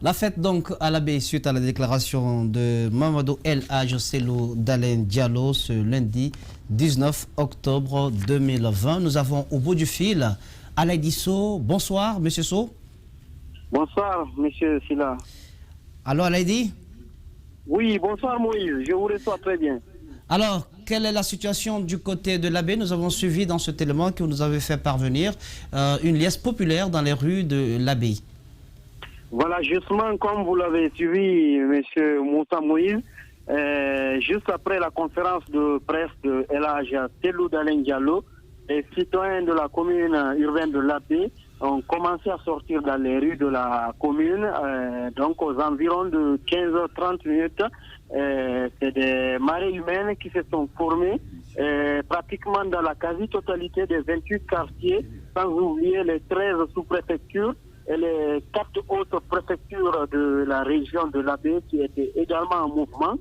Speaker 2: La fête donc à l'abbé suite à la déclaration de Mamadou El Hadj Cellou Dalein Diallo ce lundi 19 octobre 2020. Nous avons au bout du fil Alaïdi So. Bonsoir, monsieur So.
Speaker 17: Bonsoir, monsieur Silla.
Speaker 2: Alors, Alaïdi?
Speaker 17: Oui, bonsoir Moïse, je vous reçois très bien.
Speaker 2: Alors, quelle est la situation du côté de l'abbé? Nous avons suivi dans cet élément que vous nous avez fait parvenir une liesse populaire dans les rues de l'abbaye.
Speaker 17: Voilà, justement, comme vous l'avez suivi, monsieur Moussa Moïse, juste après la conférence de presse de El Hadj Cellou Dalein Diallo, les citoyens de la commune urbaine de l'Abbé ont commencé à sortir dans les rues de la commune, donc aux environs de 15h30 minutes. C'est des marées humaines qui se sont formées pratiquement dans la quasi-totalité des 28 quartiers, sans oublier les 13 sous-préfectures et les 4 autres préfectures de la région de l'Abbé qui étaient également en mouvement,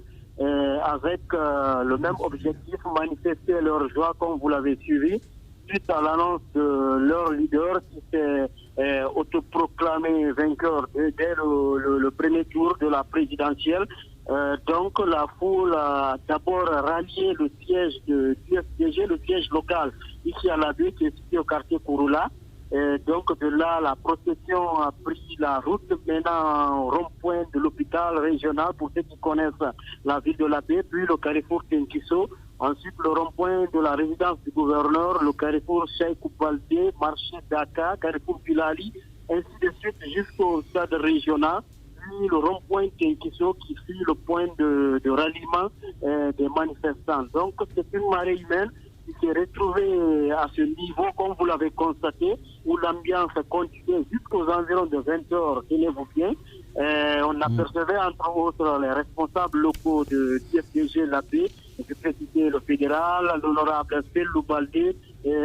Speaker 17: avec le même objectif, manifester leur joie comme vous l'avez suivi, suite à l'annonce de leur leader qui s'est autoproclamé vainqueur dès le premier tour de la présidentielle. Donc la foule a d'abord rallié le siège du UFDG, le siège local ici à l'Abbé, qui est situé au quartier Kouroula. Donc de là, la procession a pris la route menant au rond-point de l'hôpital régional pour ceux qui connaissent la ville de l'Abbé, puis le carrefour Tenkiso, ensuite le rond-point de la résidence du gouverneur, le carrefour Cheikh Baldé, marché Dakar, carrefour Bilali, ainsi de suite jusqu'au stade régional, puis le rond-point Tenkiso qui fut le point de ralliement des manifestants. Donc c'est une marée humaine qui s'est retrouvée à ce niveau, comme vous l'avez constaté, où l'ambiance continuait jusqu'aux environs de 20h, tenez-vous bien. On apercevait entre autres les responsables locaux de l'UFDG l'Abbé, je peux citer le fédéral, l'honorable Fellou Baldé,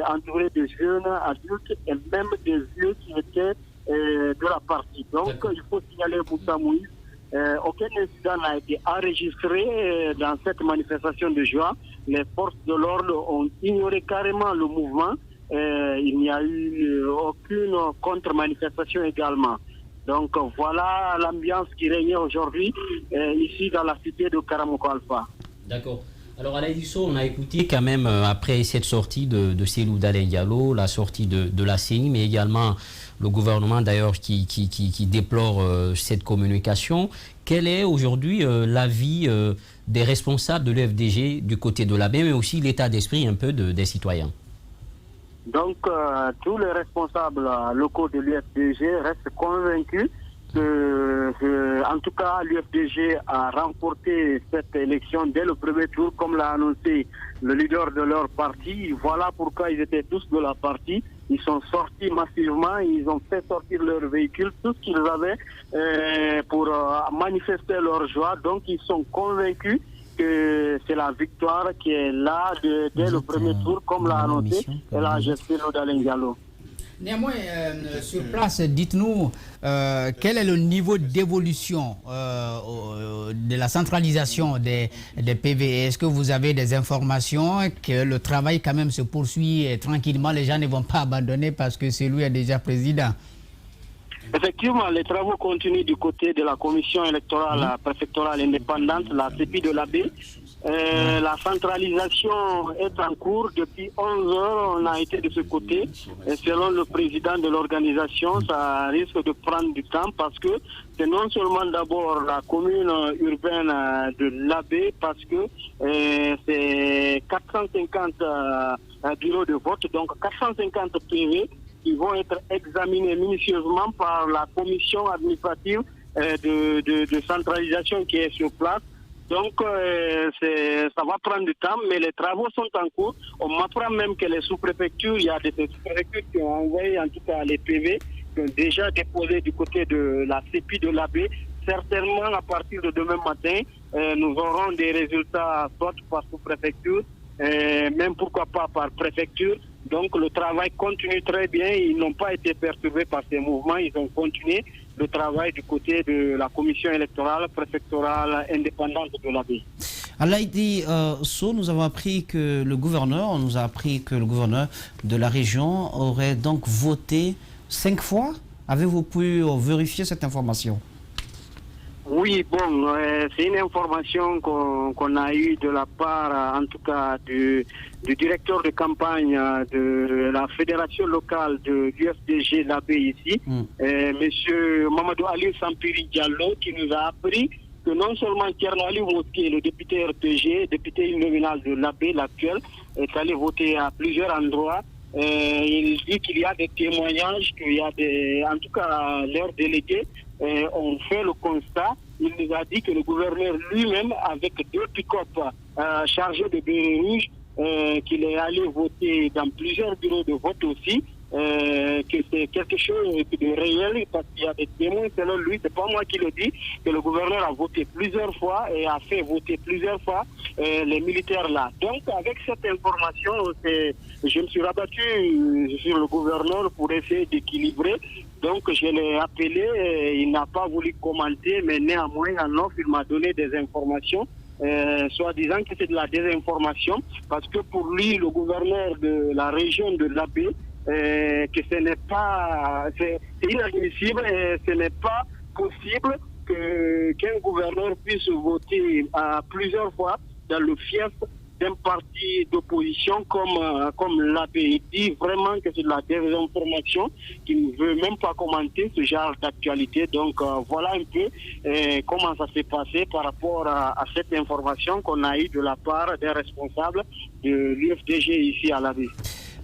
Speaker 17: entouré de jeunes adultes et même des vieux qui étaient de la partie. Donc il faut signaler Moussa Moïse. Aucun incident n'a été enregistré dans cette manifestation de joie. Les forces de l'ordre ont ignoré carrément le mouvement. Il n'y a eu aucune contre-manifestation également. Donc voilà l'ambiance qui régnait aujourd'hui ici dans la cité de Karamoko Alpha.
Speaker 12: D'accord. Alors Alain Disso, on a écouté quand même après cette sortie de Cellou Dalein Diallo, la sortie de la CENI, mais également le gouvernement d'ailleurs qui déplore cette communication. Quel est aujourd'hui l'avis des responsables de l'UFDG du côté de l'Abbé, mais aussi l'état d'esprit un peu des citoyens?
Speaker 17: Donc tous les responsables locaux de l'UFDG restent convaincus que, en tout cas, l'UFDG a remporté cette élection dès le premier tour, comme l'a annoncé le leader de leur parti. Voilà pourquoi ils étaient tous de la partie. Ils sont sortis massivement, ils ont fait sortir leurs véhicules, tout ce qu'ils avaient pour manifester leur joie. Donc ils sont convaincus que c'est la victoire qui est là dès le premier tour, comme l'a annoncé Cellou Dalein Diallo.
Speaker 3: Néanmoins, sur place, dites-nous quel est le niveau d'évolution de la centralisation des PV. Est-ce que vous avez des informations que le travail quand même se poursuit tranquillement, les gens ne vont pas abandonner parce que c'est lui est déjà président?
Speaker 17: Effectivement, les travaux continuent du côté de la commission électorale préfectorale indépendante, la CEPI de l'Abbé. La centralisation est en cours. Depuis 11 heures, on a été de ce côté. Et selon le président de l'organisation, ça risque de prendre du temps parce que c'est non seulement d'abord la commune urbaine de l'Abbé, parce que c'est 450 bureaux de vote, donc 450 PV qui vont être examinés minutieusement par la commission administrative de centralisation qui est sur place. Donc, ça va prendre du temps, mais les travaux sont en cours. On m'apprend même que les sous-préfectures, il y a des sous-préfectures qui ont envoyé en tout cas les PV, qui ont déjà déposé du côté de la CEPI de l'Abbé. Certainement, à partir de demain matin, nous aurons des résultats soit par sous-préfecture, même pourquoi pas par préfecture. Donc le travail continue très bien, ils n'ont pas été perturbés par ces mouvements, ils ont continué le travail du côté de la commission électorale préfectorale indépendante de l'Abbé.
Speaker 2: Alaïdi So, nous avons appris que le gouverneur, de la région aurait donc voté 5 fois. Avez-vous pu vérifier cette information?
Speaker 17: Oui, bon, c'est une information qu'on a eue de la part, en tout cas, du directeur de campagne de la fédération locale de l'UFDG l'Abbé ici, monsieur Mamadou Ali Sampiri Diallo, qui nous a appris que non seulement Thierno Ali Mosquée, le député RPG, député nominal de l'Abbé, l'actuel, est allé voter à plusieurs endroits. Il dit qu'il y a des témoignages, qu'il y a en tout cas, leurs délégués ont fait le constat. Il nous a dit que le gouverneur lui-même, avec 2 pick-up chargés de bérets rouges, qu'il est allé voter dans plusieurs bureaux de vote aussi, que c'est quelque chose de réel, parce qu'il y a des témoins, selon lui, c'est pas moi qui le dis, que le gouverneur a voté plusieurs fois et a fait voter plusieurs fois les militaires là. Donc avec cette information, je me suis rabattu sur le gouverneur pour essayer d'équilibrer. Donc je l'ai appelé, il n'a pas voulu commenter, mais néanmoins en off, il m'a donné des informations. Soit disant que c'est de la désinformation, parce que pour lui, le gouverneur de la région de l'Abbé, que ce n'est pas, c'est inadmissible et ce n'est pas possible qu'un gouverneur puisse voter à plusieurs fois dans le fief d'un parti d'opposition comme l'AP. Il dit vraiment que c'est de la désinformation, qu'il ne veut même pas commenter ce genre d'actualité. Donc voilà un peu comment ça s'est passé par rapport à cette information qu'on a eue de la part des responsables de l'UFDG ici à l'AB.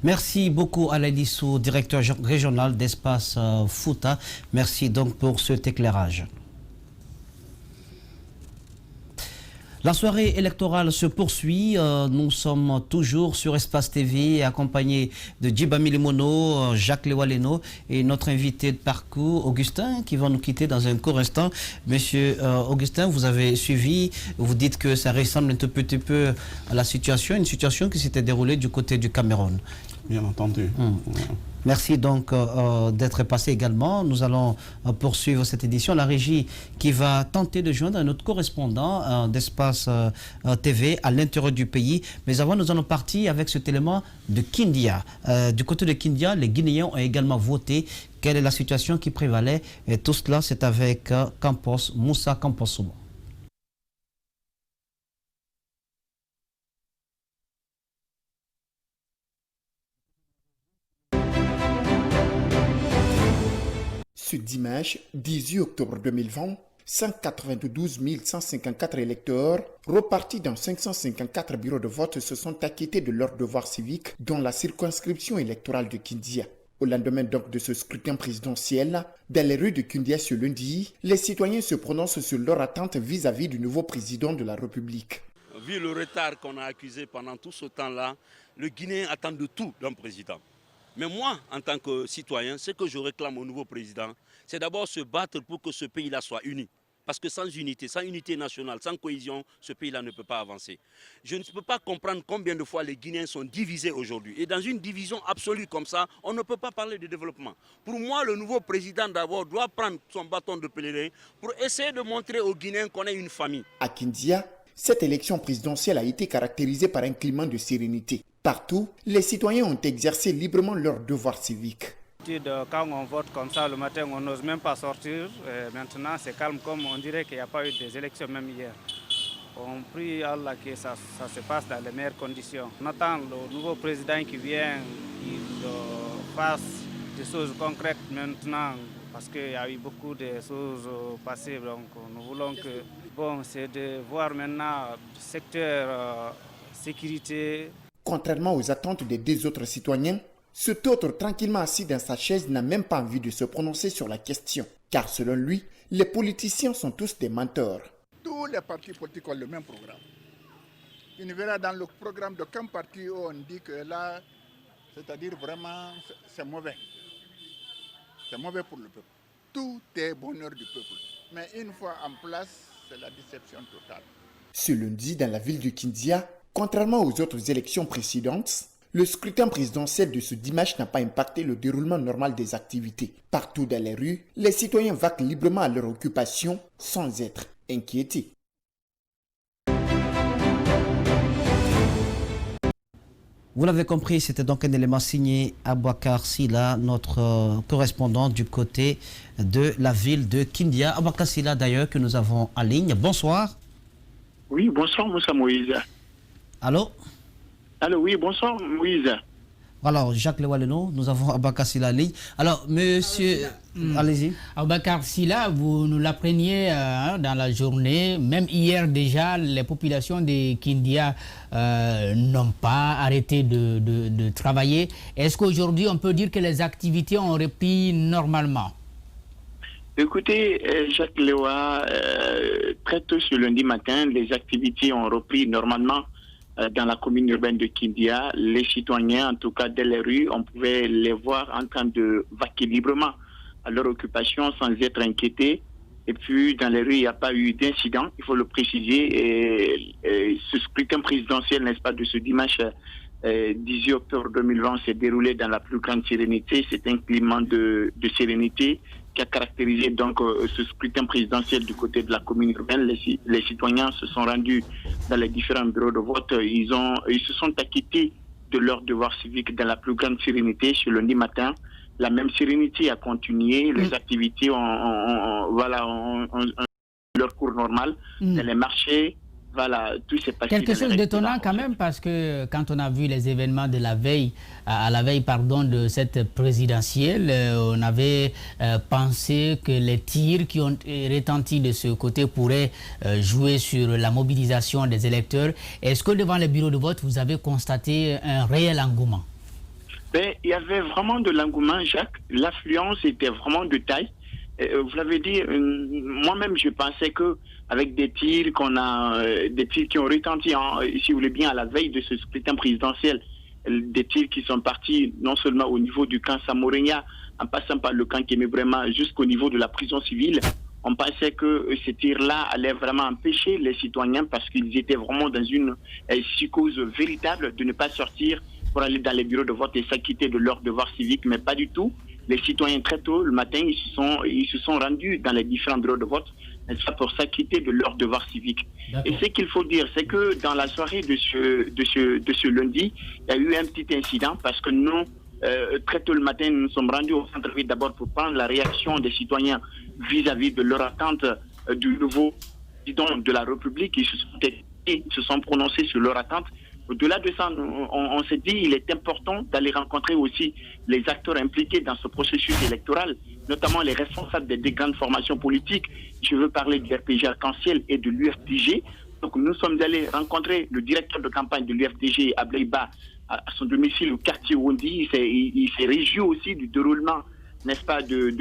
Speaker 2: Merci beaucoup Alain Dissou, directeur régional d'Espace Fouta. Merci donc pour cet éclairage. La soirée électorale se poursuit. Nous sommes toujours sur Espace TV, accompagnés de Djibami Limono, Jacques Lewaleno et notre invité de parcours, Augustin, qui va nous quitter dans un court instant. Monsieur Augustin, vous avez suivi, vous dites que ça ressemble un tout petit peu à la situation, une situation qui s'était déroulée du côté du Cameroun.
Speaker 11: Bien entendu.
Speaker 2: Merci donc d'être passé également. Nous allons poursuivre cette édition. La régie qui va tenter de joindre un autre correspondant d'Espace TV à l'intérieur du pays. Mais avant, nous allons partir avec cet élément de Kindia. Du côté de Kindia, les Guinéens ont également voté. Quelle est la situation qui prévalait? Et tout cela, c'est avec Moussa Camposomo.
Speaker 18: Ce dimanche 18 octobre 2020, 192 154 électeurs repartis dans 554 bureaux de vote se sont acquittés de leurs devoirs civiques dans la circonscription électorale de Kindia. Au lendemain donc de ce scrutin présidentiel, dans les rues de Kindia ce lundi, les citoyens se prononcent sur leur attente vis-à-vis du nouveau président de la République.
Speaker 19: Vu le retard qu'on a accusé pendant tout ce temps-là, le Guinéen attend de tout d'un président. Mais moi, en tant que citoyen, ce que je réclame au nouveau président, c'est d'abord se battre pour que ce pays-là soit uni. Parce que sans unité nationale, sans cohésion, ce pays-là ne peut pas avancer. Je ne peux pas comprendre combien de fois les Guinéens sont divisés aujourd'hui. Et dans une division absolue comme ça, on ne peut pas parler de développement. Pour moi, le nouveau président d'abord doit prendre son bâton de pèlerin pour essayer de montrer aux Guinéens qu'on est une famille.
Speaker 18: À Kindia, cette élection présidentielle a été caractérisée par un climat de sérénité. Partout, les citoyens ont exercé librement leurs devoirs civiques.
Speaker 20: Quand on vote comme ça le matin, on n'ose même pas sortir. Maintenant, c'est calme comme on dirait qu'il n'y a pas eu des élections même hier. On prie Allah que ça se passe dans les meilleures conditions. On attend le nouveau président qui vient, qu'il fasse des choses concrètes maintenant, parce qu'il y a eu beaucoup de choses passées. Donc nous voulons que, c'est de voir maintenant le secteur sécurité.
Speaker 18: Contrairement aux attentes des deux autres citoyens, cet autre tranquillement assis dans sa chaise n'a même pas envie de se prononcer sur la question. Car selon lui, les politiciens sont tous des menteurs.
Speaker 21: Tous les partis politiques ont le même programme. Il ne verra dans le programme d'aucun parti où on dit que là, c'est-à-dire vraiment, c'est mauvais. C'est mauvais pour le peuple. Tout est bonheur du peuple. Mais une fois en place, c'est la déception totale.
Speaker 18: Ce lundi, dans la ville de Kindia, contrairement aux autres élections précédentes, le scrutin présidentiel de ce dimanche n'a pas impacté le déroulement normal des activités. Partout dans les rues, les citoyens vaquent librement à leur occupation sans être inquiétés.
Speaker 2: Vous l'avez compris, c'était donc un élément signé Abouakar Sila, notre correspondant du côté de la ville de Kindia. Abouakar Sila d'ailleurs que nous avons en ligne. Bonsoir.
Speaker 17: Oui, bonsoir Moussa Moïse.
Speaker 2: Allô?
Speaker 17: Allô, oui, bonsoir Moïse.
Speaker 2: Alors, Jacques Lewaleno, nous avons Abouakar Sila en ligne. Alors, monsieur, allez-y.
Speaker 3: Abouakar Sila, vous nous l'appreniez dans la journée, même hier déjà, les populations de Kindia n'ont pas arrêté de travailler. Est-ce qu'aujourd'hui, on peut dire que les activités ont repris normalement?
Speaker 22: Écoutez, Jacques Lewa, très tôt ce lundi matin, les activités ont repris normalement dans la commune urbaine de Kindia. Les citoyens, en tout cas dans les rues, on pouvait les voir en train de vaquer librement à leur occupation sans être inquiétés. Et puis, dans les rues, il n'y a pas eu d'incident, il faut le préciser. Et ce scrutin présidentiel, n'est-ce pas, de ce dimanche 18 octobre 2020 s'est déroulé dans la plus grande sérénité. C'est un climat de sérénité qui a caractérisé donc ce scrutin présidentiel du côté de la commune urbaine. Les citoyens se sont rendus dans les différents bureaux de vote. Ils se sont acquittés de leur devoir civique dans la plus grande sérénité ce lundi matin. La même sérénité a continué, les activités ont leur cours normal, dans les marchés, voilà, tout s'est passé.
Speaker 3: Quelque chose d'étonnant quand même, parce que quand on a vu les événements de la veille, à la veille de cette présidentielle, on avait pensé que les tirs qui ont retenti de ce côté pourraient jouer sur la mobilisation des électeurs. Est-ce que devant les bureaux de vote, vous avez constaté un réel engouement?
Speaker 22: Il y avait vraiment de l'engouement, Jacques. L'affluence était vraiment de taille. Vous l'avez dit, moi-même, je pensais que avec des tirs des tirs qui ont retenti, si vous voulez bien, à la veille de ce scrutin présidentiel, des tirs qui sont partis non seulement au niveau du camp Samorenia, en passant par le camp Kémébrema jusqu'au niveau de la prison civile. On pensait que ces tirs-là allaient vraiment empêcher les citoyens parce qu'ils étaient vraiment dans une psychose véritable de ne pas sortir pour aller dans les bureaux de vote et s'acquitter de leur devoir civique, mais pas du tout. Les citoyens, très tôt le matin, ils se sont rendus dans les différents bureaux de vote pour s'acquitter de leur devoir civique. Et ce qu'il faut dire, c'est que dans la soirée de ce lundi, il y a eu un petit incident parce que nous, très tôt le matin, nous nous sommes rendus au centre-ville d'abord pour prendre la réaction des citoyens vis-à-vis de leur attente du nouveau président de la République. Ils se sont prononcés sur leur attente. Au-delà de ça, on s'est dit qu'il est important d'aller rencontrer aussi les acteurs impliqués dans ce processus électoral, notamment les responsables des grandes formations politiques. Je veux parler du RPG Arc-en-Ciel et de l'UFDG. Donc nous sommes allés rencontrer le directeur de campagne de l'UFDG, Ableiba, à son domicile au quartier Wondi. Il s'est réjoui aussi du déroulement, n'est-ce pas, de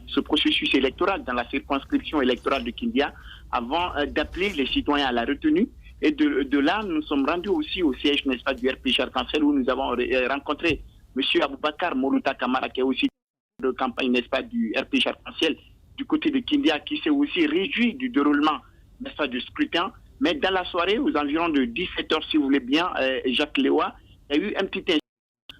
Speaker 22: ce processus électoral dans la circonscription électorale de Kindia, avant d'appeler les citoyens à la retenue. Et de là, nous sommes rendus aussi au siège, n'est-ce pas, du RPG Arc-en-Ciel, où nous avons rencontré M. Aboubakar Morouta Kamara, qui est aussi de campagne, n'est-ce pas, du RPG Arc-en-Ciel, du côté de Kindia, qui s'est aussi réjoui du déroulement, n'est-ce pas, du scrutin. Mais dans la soirée, aux environs de 17h, si vous voulez bien, Jacques Léoua, il y a eu un petit incident.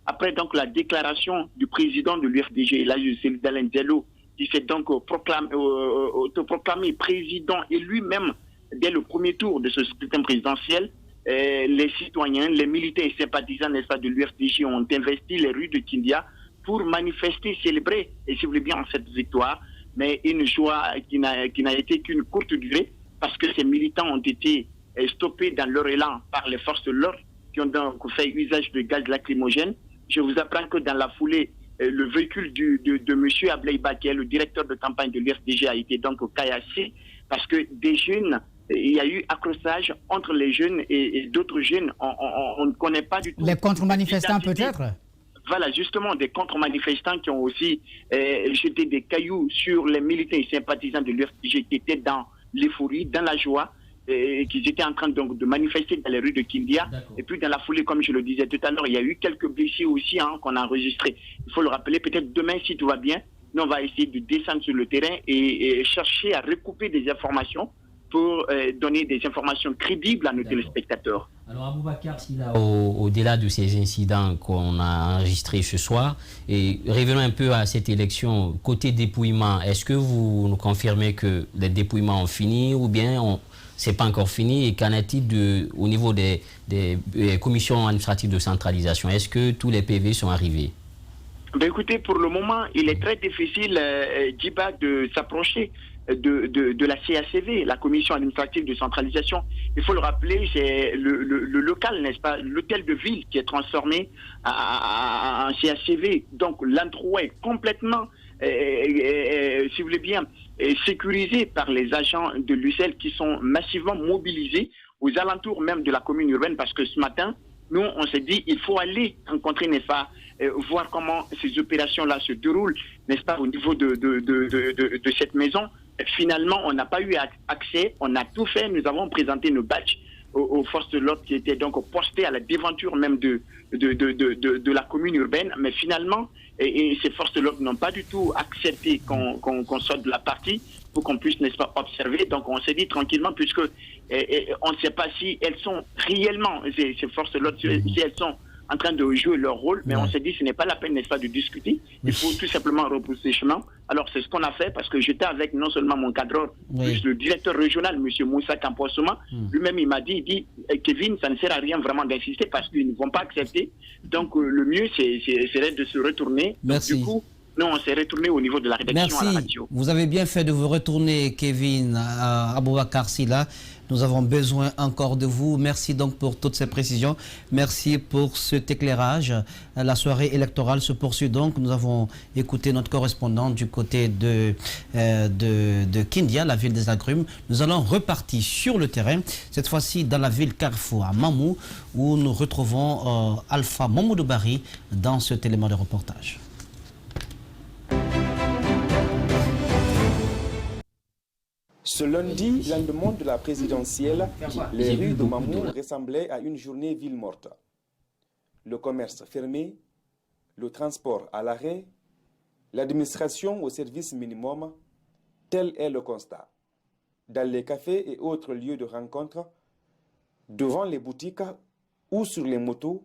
Speaker 22: Après donc la déclaration du président de l'UFDG, là, c'est Alain Diallo, qui s'est donc autoproclamé président et lui-même, dès le premier tour de ce scrutin présidentiel, les citoyens, les militants et sympathisants, n'est-ce pas, de l'UFDG ont investi les rues de Kindia pour manifester, célébrer, et si vous voulez bien, cette victoire, mais une joie qui n'a été qu'une courte durée, parce que ces militants ont été stoppés dans leur élan par les forces de l'ordre, qui ont donc fait usage de gaz lacrymogène. Je vous apprends que dans la foulée, le véhicule de M. Ableiba, qui est le directeur de campagne de l'UFDG, a été donc caillassé, parce que des jeunes, il y a eu accrochage entre les jeunes et d'autres jeunes. On ne connaît pas du tout.
Speaker 3: Les contre-manifestants peut-être?
Speaker 22: Voilà, justement, des contre-manifestants qui ont aussi jeté des cailloux sur les militants et sympathisants de l'UFDG qui étaient dans l'euphorie, dans la joie, et qui étaient en train donc de manifester dans les rues de Kindia. Et puis dans la foulée, comme je le disais tout à l'heure, il y a eu quelques blessés aussi qu'on a enregistrés. Il faut le rappeler, peut-être demain, si tout va bien, nous on va essayer de descendre sur le terrain et chercher à recouper des informations pour donner des informations crédibles à nos téléspectateurs.
Speaker 12: Alors Aboubakar, au-delà de ces incidents qu'on a enregistrés ce soir, et revenons un peu à cette élection, côté dépouillement, est-ce que vous nous confirmez que les dépouillements ont fini ou bien c'est pas encore fini? Et qu'en est-il au niveau des commissions administratives de centralisation? Est-ce que tous les PV sont arrivés?
Speaker 22: Écoutez, pour le moment, il est très difficile, Djiba, de s'approcher de la CACV, la commission administrative de centralisation. Il faut le rappeler, c'est le local, n'est-ce pas, l'hôtel de ville qui est transformé en CACV. Donc l'endroit est complètement, si vous voulez bien, sécurisé par les agents de l'UCL qui sont massivement mobilisés aux alentours même de la commune urbaine, parce que ce matin, nous, on s'est dit, il faut aller rencontrer, n'est-ce pas, voir comment ces opérations-là se déroulent, n'est-ce pas, au niveau de cette maison. Finalement, on n'a pas eu accès, on a tout fait, nous avons présenté nos badges, aux forces de l'ordre qui étaient donc postées à la déventure même de la commune urbaine. Mais finalement, et ces forces de l'ordre n'ont pas du tout accepté qu'on sorte de la partie pour qu'on puisse, n'est-ce pas, observer. Donc on s'est dit tranquillement, puisque on ne sait pas si elles sont réellement, ces forces de l'ordre, si elles sont en train de jouer leur rôle, mais on s'est dit ce n'est pas la peine, n'est-ce pas, de discuter. Il faut tout simplement repousser le chemin. Alors c'est ce qu'on a fait, parce que j'étais avec non seulement mon cadreur, plus le directeur régional, M. Moussa Kamposoma. Lui-même il m'a dit, Kevin, ça ne sert à rien vraiment d'insister parce qu'ils ne vont pas accepter. Donc le mieux serait de se retourner.
Speaker 2: Merci.
Speaker 22: Donc, du coup, nous on s'est retourné au niveau de la rédaction à la radio.
Speaker 2: Vous avez bien fait de vous retourner, Kevin, à Aboubacar Silla. Nous avons besoin encore de vous. Merci donc pour toutes ces précisions. Merci pour cet éclairage. La soirée électorale se poursuit donc. Nous avons écouté notre correspondant du côté de Kindia, la ville des agrumes. Nous allons repartir sur le terrain, cette fois-ci dans la ville Carrefour, à Mamou, où nous retrouvons Alpha Mamoudou Bari dans cet élément de reportage.
Speaker 1: Ce lundi, lendemain de la présidentielle, les rues de Mamou ressemblaient à une journée ville morte. Le commerce fermé, le transport à l'arrêt, l'administration au service minimum, tel est le constat. Dans les cafés et autres lieux de rencontre, devant les boutiques ou sur les motos,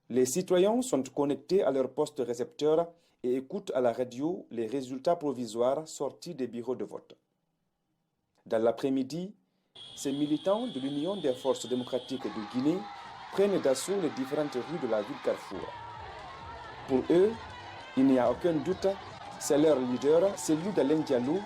Speaker 1: les citoyens sont connectés à leur poste récepteur et écoutent à la radio les résultats provisoires sortis des bureaux de vote. Dans l'après-midi, ces militants de l'Union des forces démocratiques de Guinée prennent d'assaut les différentes rues de la ville Carrefour. Pour eux, il n'y a aucun doute, c'est leur leader, celui d'Alain Diallo,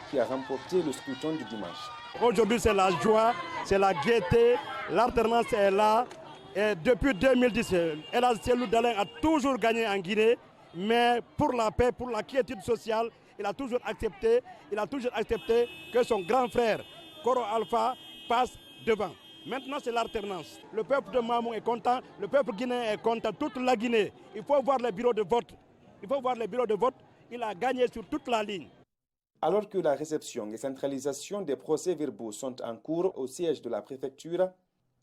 Speaker 1: qui a remporté le scrutin du dimanche.
Speaker 4: Aujourd'hui, c'est la joie, c'est la gaieté, l'alternance est là. Et depuis 2010, El Hadji Cellou Dalein a toujours gagné en Guinée, mais pour la paix, pour la quiétude sociale, il a toujours accepté que son grand frère, Koro Alpha, passe devant. Maintenant, c'est l'alternance. Le peuple de Mamou est content, le peuple guinéen est content, toute la Guinée. Il faut voir les bureaux de vote. Il a gagné sur toute la ligne.
Speaker 1: Alors que la réception et centralisation des procès-verbaux sont en cours au siège de la préfecture,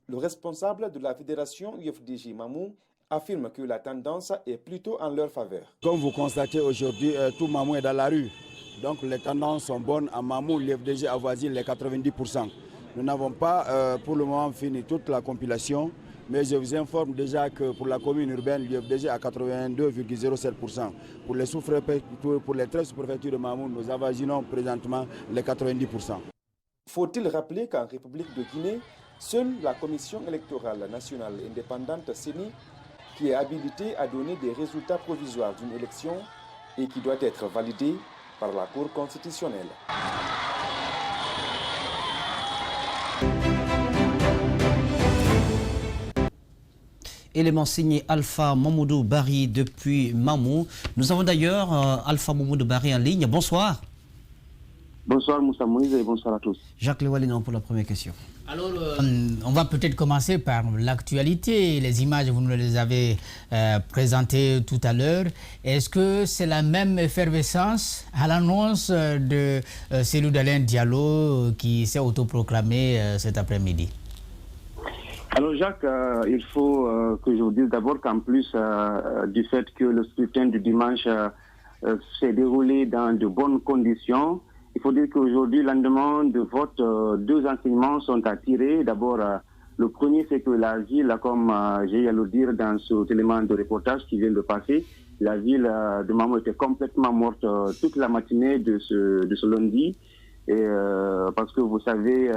Speaker 1: le responsable de la fédération UFDJ Mamou affirme que la tendance est plutôt en leur faveur.
Speaker 23: Comme vous constatez aujourd'hui, tout Mamou est dans la rue. Donc les tendances sont bonnes. À Mamou, l'UFDJ avoisine les 90%. Nous n'avons pas pour le moment fini toute la compilation, mais je vous informe déjà que pour la commune urbaine, l'UFDJ à 82,07%. Pour les 13 sous-préfectures de Mamou, nous avoisinons présentement les 90%.
Speaker 1: Faut-il rappeler qu'en République de Guinée, seule la Commission électorale nationale indépendante CENI, qui est habilitée à donner des résultats provisoires d'une élection et qui doit être validée par la Cour constitutionnelle.
Speaker 2: Élément signé Alpha Mamoudou Bari depuis Mamou. Nous avons d'ailleurs Alpha Mamoudou Bari en ligne. Bonsoir.
Speaker 24: Bonsoir Moussa Moïse et bonsoir à tous.
Speaker 2: Jacques Lewalinon pour la première question.
Speaker 3: Alors, on va peut-être commencer par l'actualité. Les images, vous nous les avez présentées tout à l'heure. Est-ce que c'est la même effervescence à l'annonce de Cellou Dalein Diallo qui s'est autoproclamé cet après-midi?
Speaker 24: Alors Jacques, il faut que je vous dise d'abord qu'en plus du fait que le scrutin du dimanche s'est déroulé dans de bonnes conditions, il faut dire qu'aujourd'hui, lendemain de vote, deux enseignements sont à tirer. D'abord, le premier, c'est que la ville, comme j'ai eu à le dire dans cet élément de reportage qui vient de passer, la ville de Mamou était complètement morte toute la matinée de ce lundi. Et, parce que vous savez,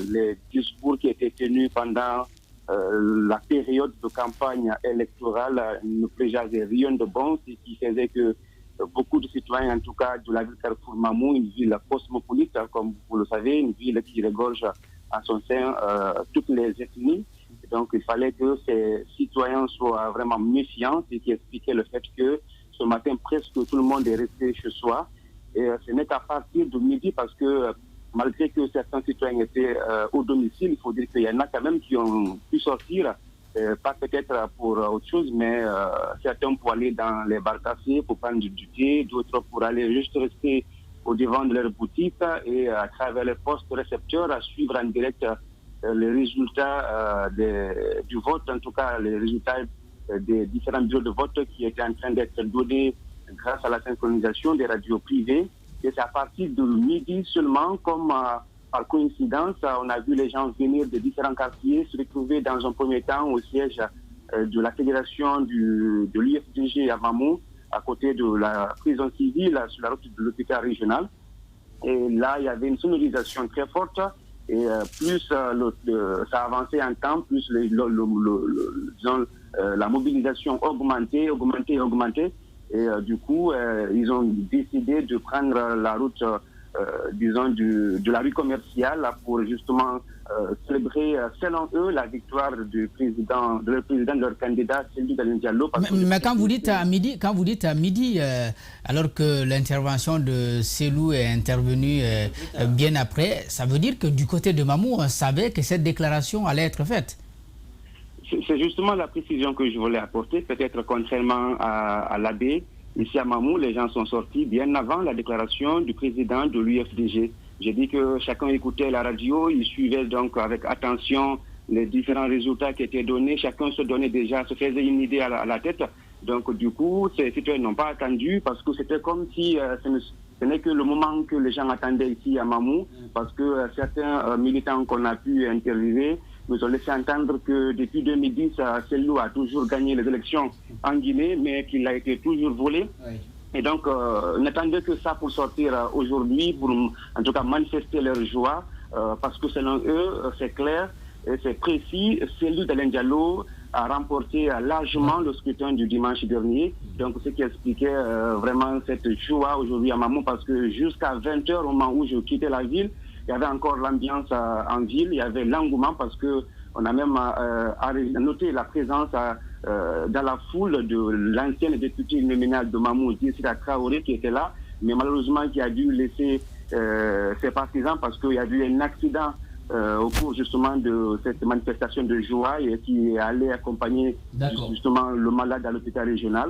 Speaker 24: les discours qui étaient tenus pendant la période de campagne électorale ne présageaient rien de bon, ce qui faisait que beaucoup de citoyens, en tout cas de la ville Carrefour Mamou, une ville cosmopolite, comme vous le savez, une ville qui regorge en son sein toutes les ethnies. Donc il fallait que ces citoyens soient vraiment méfiants, ce qui expliquait le fait que ce matin presque tout le monde est resté chez soi. Et ce n'est qu'à partir de midi, parce que malgré que certains citoyens étaient au domicile, il faut dire qu'il y en a quand même qui ont pu sortir. Pas peut-être pour autre chose, mais certains pour aller dans les bars cafés, pour prendre du thé, d'autres pour aller juste rester au devant de leur boutique et à travers les postes récepteurs à suivre en direct les résultats du vote, en tout cas les résultats des différents bureaux de vote qui étaient en train d'être donnés grâce à la synchronisation des radios privées. Et c'est à partir de midi seulement, comme par coïncidence, on a vu les gens venir de différents quartiers, se retrouver dans un premier temps au siège de la fédération de l'UFDG à Mamou, à côté de la prison civile, sur la route de l'hôpital régional. Et là, il y avait une sonorisation très forte. Et plus ça avançait en temps, plus la mobilisation augmentait. Et du coup, ils ont décidé de prendre la route, disons, de la rue commerciale pour justement célébrer, selon eux, la victoire du président, de leur candidat, Cellou Dalein Diallo.
Speaker 3: Mais quand vous dites à midi, alors que l'intervention de Cellou est intervenue bien après, ça veut dire que du côté de Mamou, on savait que cette déclaration allait être faite.
Speaker 24: C'est justement la précision que je voulais apporter, peut-être contrairement à l'AB. Ici à Mamou, les gens sont sortis bien avant la déclaration du président de l'UFDG. J'ai dit que chacun écoutait la radio, il suivait donc avec attention les différents résultats qui étaient donnés. Chacun se faisait une idée à la tête. Donc du coup, ces citoyens n'ont pas attendu parce que c'était comme si ce n'est que le moment que les gens attendaient ici à Mamou, parce que certains militants qu'on a pu interviewer nous ont laissé entendre que depuis 2010, Cellou a toujours gagné les élections en Guinée, mais qu'il a été toujours volé. Oui. Et donc, n'attendaient que ça pour sortir aujourd'hui, pour en tout cas manifester leur joie, parce que selon eux, c'est clair et c'est précis. Cellou Dalein Diallo a remporté largement le scrutin du dimanche dernier. Donc, ce qui expliquait vraiment cette joie aujourd'hui à Mamou, parce que jusqu'à 20h, au moment où je quittais la ville, il y avait encore l'ambiance en ville, il y avait l'engouement parce qu'on a même noté la présence dans la foule de l'ancienne députée nominale de Mamou, Dissira Traoré, qui était là, mais malheureusement qui a dû laisser ses partisans parce qu'il y a eu un accident au cours justement de cette manifestation de joie et qui allait accompagner justement le malade à l'hôpital régional.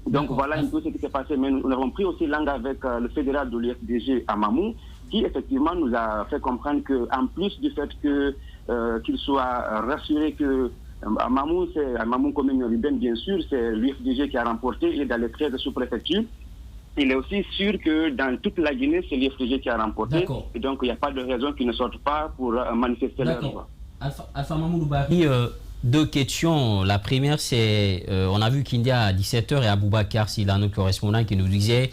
Speaker 24: Donc voilà un peu ce qui s'est passé, mais nous avons pris aussi langue avec le fédéral de l'UFDG à Mamou, qui effectivement nous a fait comprendre qu'en plus du fait qu'il soit rassuré que à Mamou commune urbaine, bien sûr, c'est l'UFDG qui a remporté et dans les 13 sous-préfectures. Il est aussi sûr que dans toute la Guinée, c'est l'UFDG qui a remporté. Et donc, il n'y a pas de raison qu'ils ne sortent pas pour manifester leur voix.
Speaker 12: Alpha Mamoudou Bari, deux questions. La première, c'est, on a vu qu'India à 17h et Aboubacar, c'est là notre correspondant qui nous disait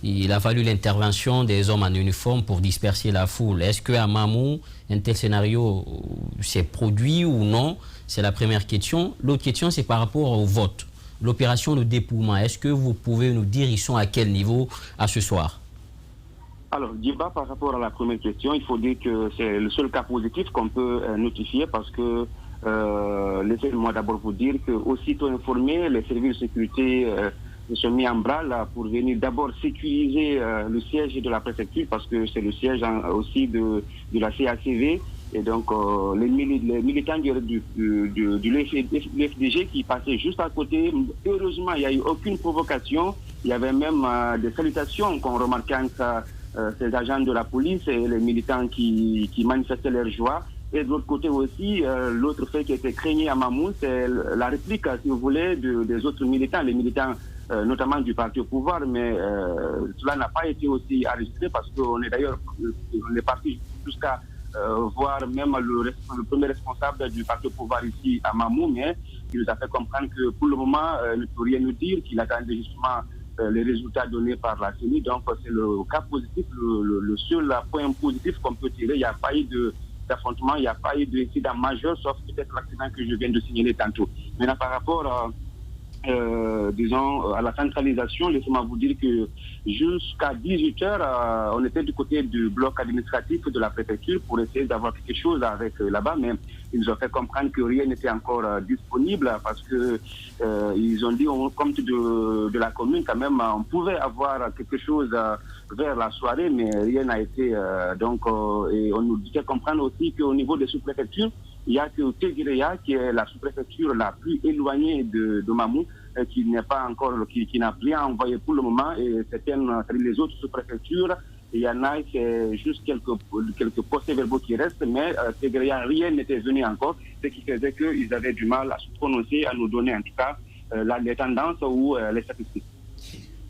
Speaker 12: il a fallu l'intervention des hommes en uniforme pour disperser la foule. Est-ce qu'à Mamou, un tel scénario s'est produit ou non? C'est la première question. L'autre question, c'est par rapport au vote. L'opération de dépouillement, est-ce que vous pouvez nous dire ils sont à quel niveau à ce soir?
Speaker 24: Alors, Diba, par rapport à la première question, il faut dire que c'est le seul cas positif qu'on peut notifier parce que laissez-moi d'abord vous dire qu'aussitôt informés, les services de sécurité se sont mis en branle pour venir d'abord sécuriser le siège de la préfecture parce que c'est le siège aussi de la CACV. Et donc, les militants du l'UFDG qui passaient juste à côté, heureusement, il n'y a eu aucune provocation. Il y avait même des salutations qu'on remarquait entre ces agents de la police et les militants qui manifestaient leur joie. Et de l'autre côté aussi, l'autre fait qui était craigné à Mamou, c'est la réplique, si vous voulez, des autres militants, les militants notamment du parti au pouvoir, mais cela n'a pas été aussi enregistré parce qu'on est d'ailleurs parti jusqu'à voir même le premier responsable du parti au pouvoir ici à Mamou, mais il nous a fait comprendre que pour le moment, il ne peut rien nous dire, qu'il attendait justement les résultats donnés par la CENI. Donc c'est le cas positif, le seul point positif qu'on peut tirer. Il n'y a pas eu d'affrontement, il n'y a pas eu d'incident majeur, sauf peut-être l'accident que je viens de signaler tantôt. Maintenant, par rapport disons, à la centralisation, laissez-moi vous dire que jusqu'à 18h, on était du côté du bloc administratif de la préfecture pour essayer d'avoir quelque chose avec là-bas, mais ils nous ont fait comprendre que rien n'était encore disponible parce que ils ont dit au compte de la commune quand même, on pouvait avoir quelque chose vers la soirée, mais rien n'a été. Et on nous fait comprendre aussi qu'au niveau des sous-préfectures, il n'y a que Tegireya qui est la sous-préfecture la plus éloignée de Mamou, qui n'est pas encore, qui n'a rien envoyé pour le moment, et les autres sous-préfectures Il y en a, c'est juste quelques procès-verbaux qui restent, mais rien n'était venu encore, ce qui faisait qu'ils avaient du mal à se prononcer, à nous donner en tout cas les tendances ou les statistiques.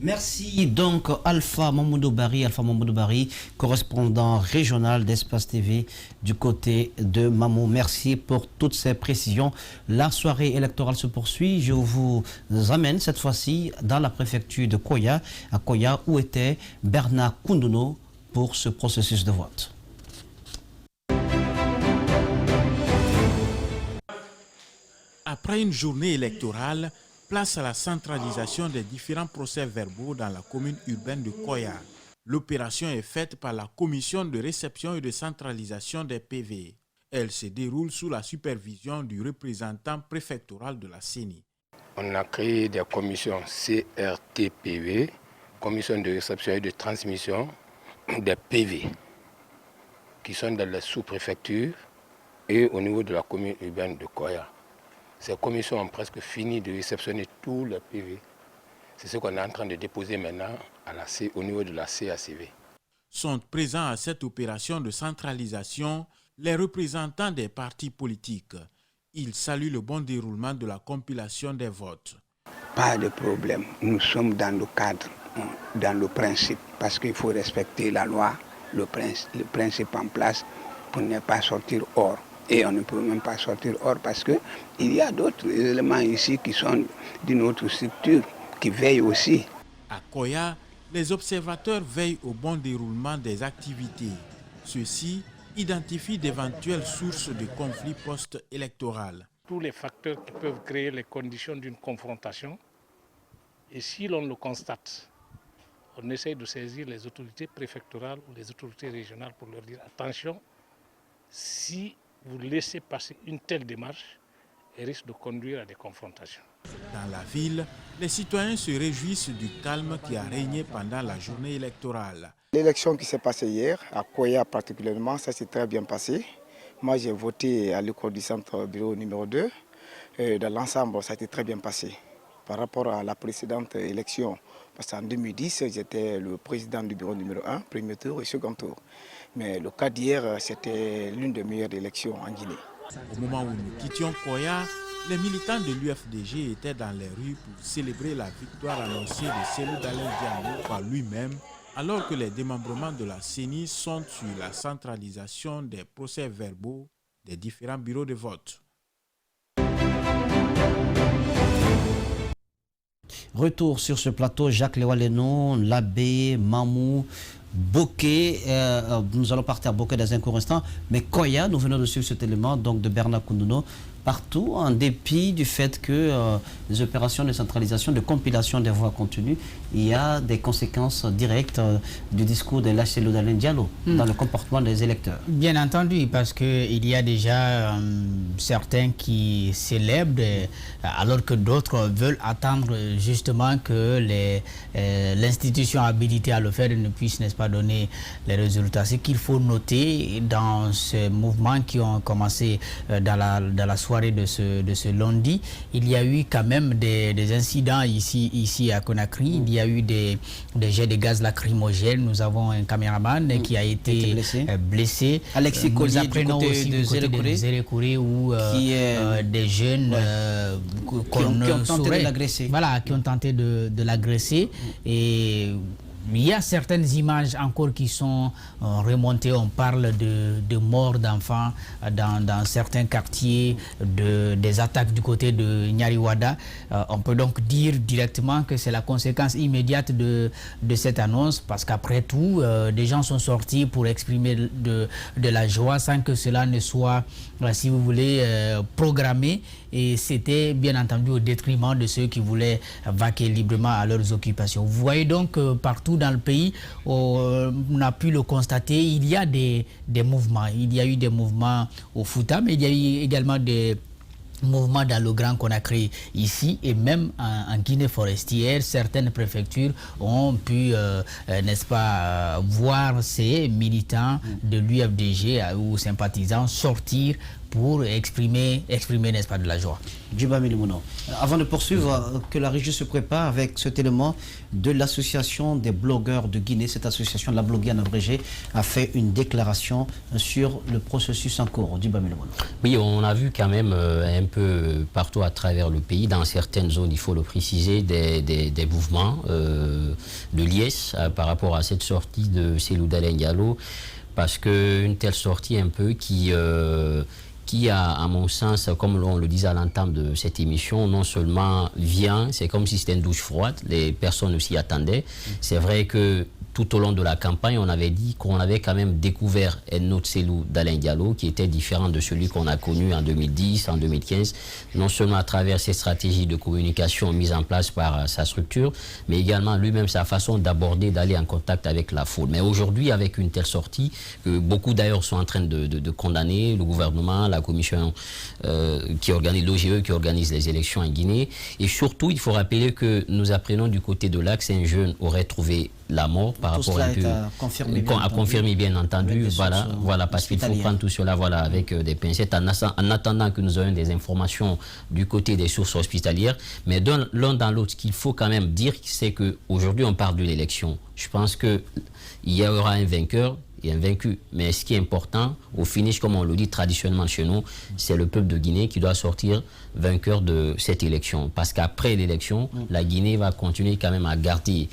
Speaker 2: Merci donc Alpha Mamoudou Bari, correspondant régional d'Espace TV du côté de Mamou. Merci pour toutes ces précisions. La soirée électorale se poursuit. Je vous amène cette fois-ci dans la préfecture de Koya, à Koya où était Bernard Koundouno pour ce processus de vote.
Speaker 6: Après une journée électorale, place à la centralisation des différents procès-verbaux dans la commune urbaine de Koya. L'opération est faite par la commission de réception et de centralisation des PV. Elle se déroule sous la supervision du représentant préfectoral de la CENI.
Speaker 7: On a créé des commissions CRT-PV, commission de réception et de transmission des PV, qui sont dans les sous-préfectures et au niveau de la commune urbaine de Koya. Ces commissions ont presque fini de réceptionner tous les PV. C'est ce qu'on est en train de déposer maintenant au niveau de la CACV.
Speaker 6: Sont présents à cette opération de centralisation les représentants des partis politiques. Ils saluent le bon déroulement de la compilation des votes.
Speaker 8: Pas de problème. Nous sommes dans le cadre, dans le principe, parce qu'il faut respecter la loi, le principe en place pour ne pas sortir hors. Et on ne peut même pas sortir hors parce qu'il y a d'autres éléments ici qui sont d'une autre structure, qui veillent aussi.
Speaker 6: À Koya, les observateurs veillent au bon déroulement des activités. Ceux-ci identifient d'éventuelles sources de conflits post-électoraux.
Speaker 9: Tous les facteurs qui peuvent créer les conditions d'une confrontation. Et si l'on le constate, on essaie de saisir les autorités préfectorales ou les autorités régionales pour leur dire attention, si vous laissez passer une telle démarche, elle risque de conduire à des confrontations.
Speaker 6: Dans la ville, les citoyens se réjouissent du calme qui a régné pendant la journée électorale.
Speaker 25: L'élection qui s'est passée hier, à Koya particulièrement, ça s'est très bien passé. Moi, j'ai voté à l'école du centre bureau numéro 2. Et dans l'ensemble, ça a été très bien passé. Par rapport à la précédente élection, parce qu'en 2010, j'étais le président du bureau numéro 1, premier tour et second tour. Mais le cas d'hier, c'était l'une des meilleures élections en Guinée.
Speaker 6: Au moment où nous quittions Koya, les militants de l'UFDG étaient dans les rues pour célébrer la victoire annoncée de Cellou Dalein Diallo par lui-même, alors que les démembrements de la CENI sont sur la centralisation des procès-verbaux des différents bureaux de vote.
Speaker 2: Retour sur ce plateau, Jacques Léwa-Lénon, Labé, Mamou, Bokeh, nous allons partir à Bokeh dans un court instant, mais Koya, nous venons de suivre cet élément donc de Bernard Koundouno, partout, en dépit du fait que les opérations de centralisation, de compilation des voix contenues, il y a des conséquences directes du discours de Cellou Dalein Diallo dans le comportement des électeurs.
Speaker 3: Bien entendu, parce qu'il y a déjà certains qui célèbrent, alors que d'autres veulent attendre justement que l'institution habilitée à le faire ne puisse, n'est-ce pas, donner les résultats. Ce qu'il faut noter dans ce mouvement qui ont commencé dans la soirée de ce lundi, il y a eu quand même des incidents ici à Conakry. Il y a eu des jets de gaz lacrymogènes. Nous avons un caméraman qui a été blessé.
Speaker 2: Alexis Collier,
Speaker 3: nous apprenons
Speaker 2: du côté
Speaker 3: aussi
Speaker 2: de
Speaker 3: Zérékouré où des jeunes
Speaker 2: qui ont tenté de l'agresser.
Speaker 3: Voilà, qui ont tenté de l'agresser. Et il y a certaines images encore qui sont remontées. On parle de morts d'enfants dans certains quartiers, des attaques du côté de Nyariwada. On peut donc dire directement que c'est la conséquence immédiate de cette annonce, parce qu'après tout, des gens sont sortis pour exprimer de la joie sans que cela ne soit, si vous voulez, programmé. Et c'était bien entendu au détriment de ceux qui voulaient vaquer librement à leurs occupations. Vous voyez donc partout dans le pays, on a pu le constater, il y a des mouvements. Il y a eu des mouvements au Fouta, mais il y a eu également des mouvements dans le Grand Conakry ici, et même en Guinée forestière, certaines préfectures ont pu, n'est-ce pas, voir ces militants de l'UFDG ou sympathisants sortir pour exprimer n'est-ce pas, de la joie.
Speaker 2: Djiba Milimono. Avant de poursuivre, que la régie se prépare avec cet élément de l'association des blogueurs de Guinée. Cette association, la bloguée en abrégé, a fait une déclaration sur le processus en cours. Djiba Milimono.
Speaker 12: Oui, on a vu quand même un peu partout à travers le pays, dans certaines zones, il faut le préciser, des mouvements de liesse par rapport à cette sortie de Cellou Dalein Diallo, parce qu'une telle sortie un peu qui a, à mon sens, comme on le disait à l'entame de cette émission, non seulement vient, c'est comme si c'était une douche froide, les personnes ne s'y attendaient. C'est vrai que tout au long de la campagne, on avait dit qu'on avait quand même découvert un autre Cellou Dalein Diallo qui était différent de celui qu'on a connu en 2010, en 2015, non seulement à travers ses stratégies de communication mises en place par sa structure, mais également lui-même sa façon d'aborder, d'aller en contact avec la foule. Mais aujourd'hui, avec une telle sortie, que beaucoup d'ailleurs sont en train de condamner, le gouvernement, la commission qui organise, l'OGE qui organise les élections en Guinée, et surtout, il faut rappeler que nous apprenons du côté de l'Axe, un jeune aurait trouvé la mort par rapport à un peu à confirmer bien entendu, voilà, parce qu'il faut prendre tout cela avec des pincettes en attendant que nous ayons des informations du côté des sources hospitalières. Mais l'un dans l'autre, ce qu'il faut quand même dire, c'est qu'aujourd'hui on parle de l'élection. Je pense qu'il y aura un vainqueur et un vaincu. Mais ce qui est important, au finish, comme on le dit traditionnellement chez nous, c'est le peuple de Guinée qui doit sortir vainqueur de cette élection. Parce qu'après l'élection, la Guinée va continuer quand même à garder,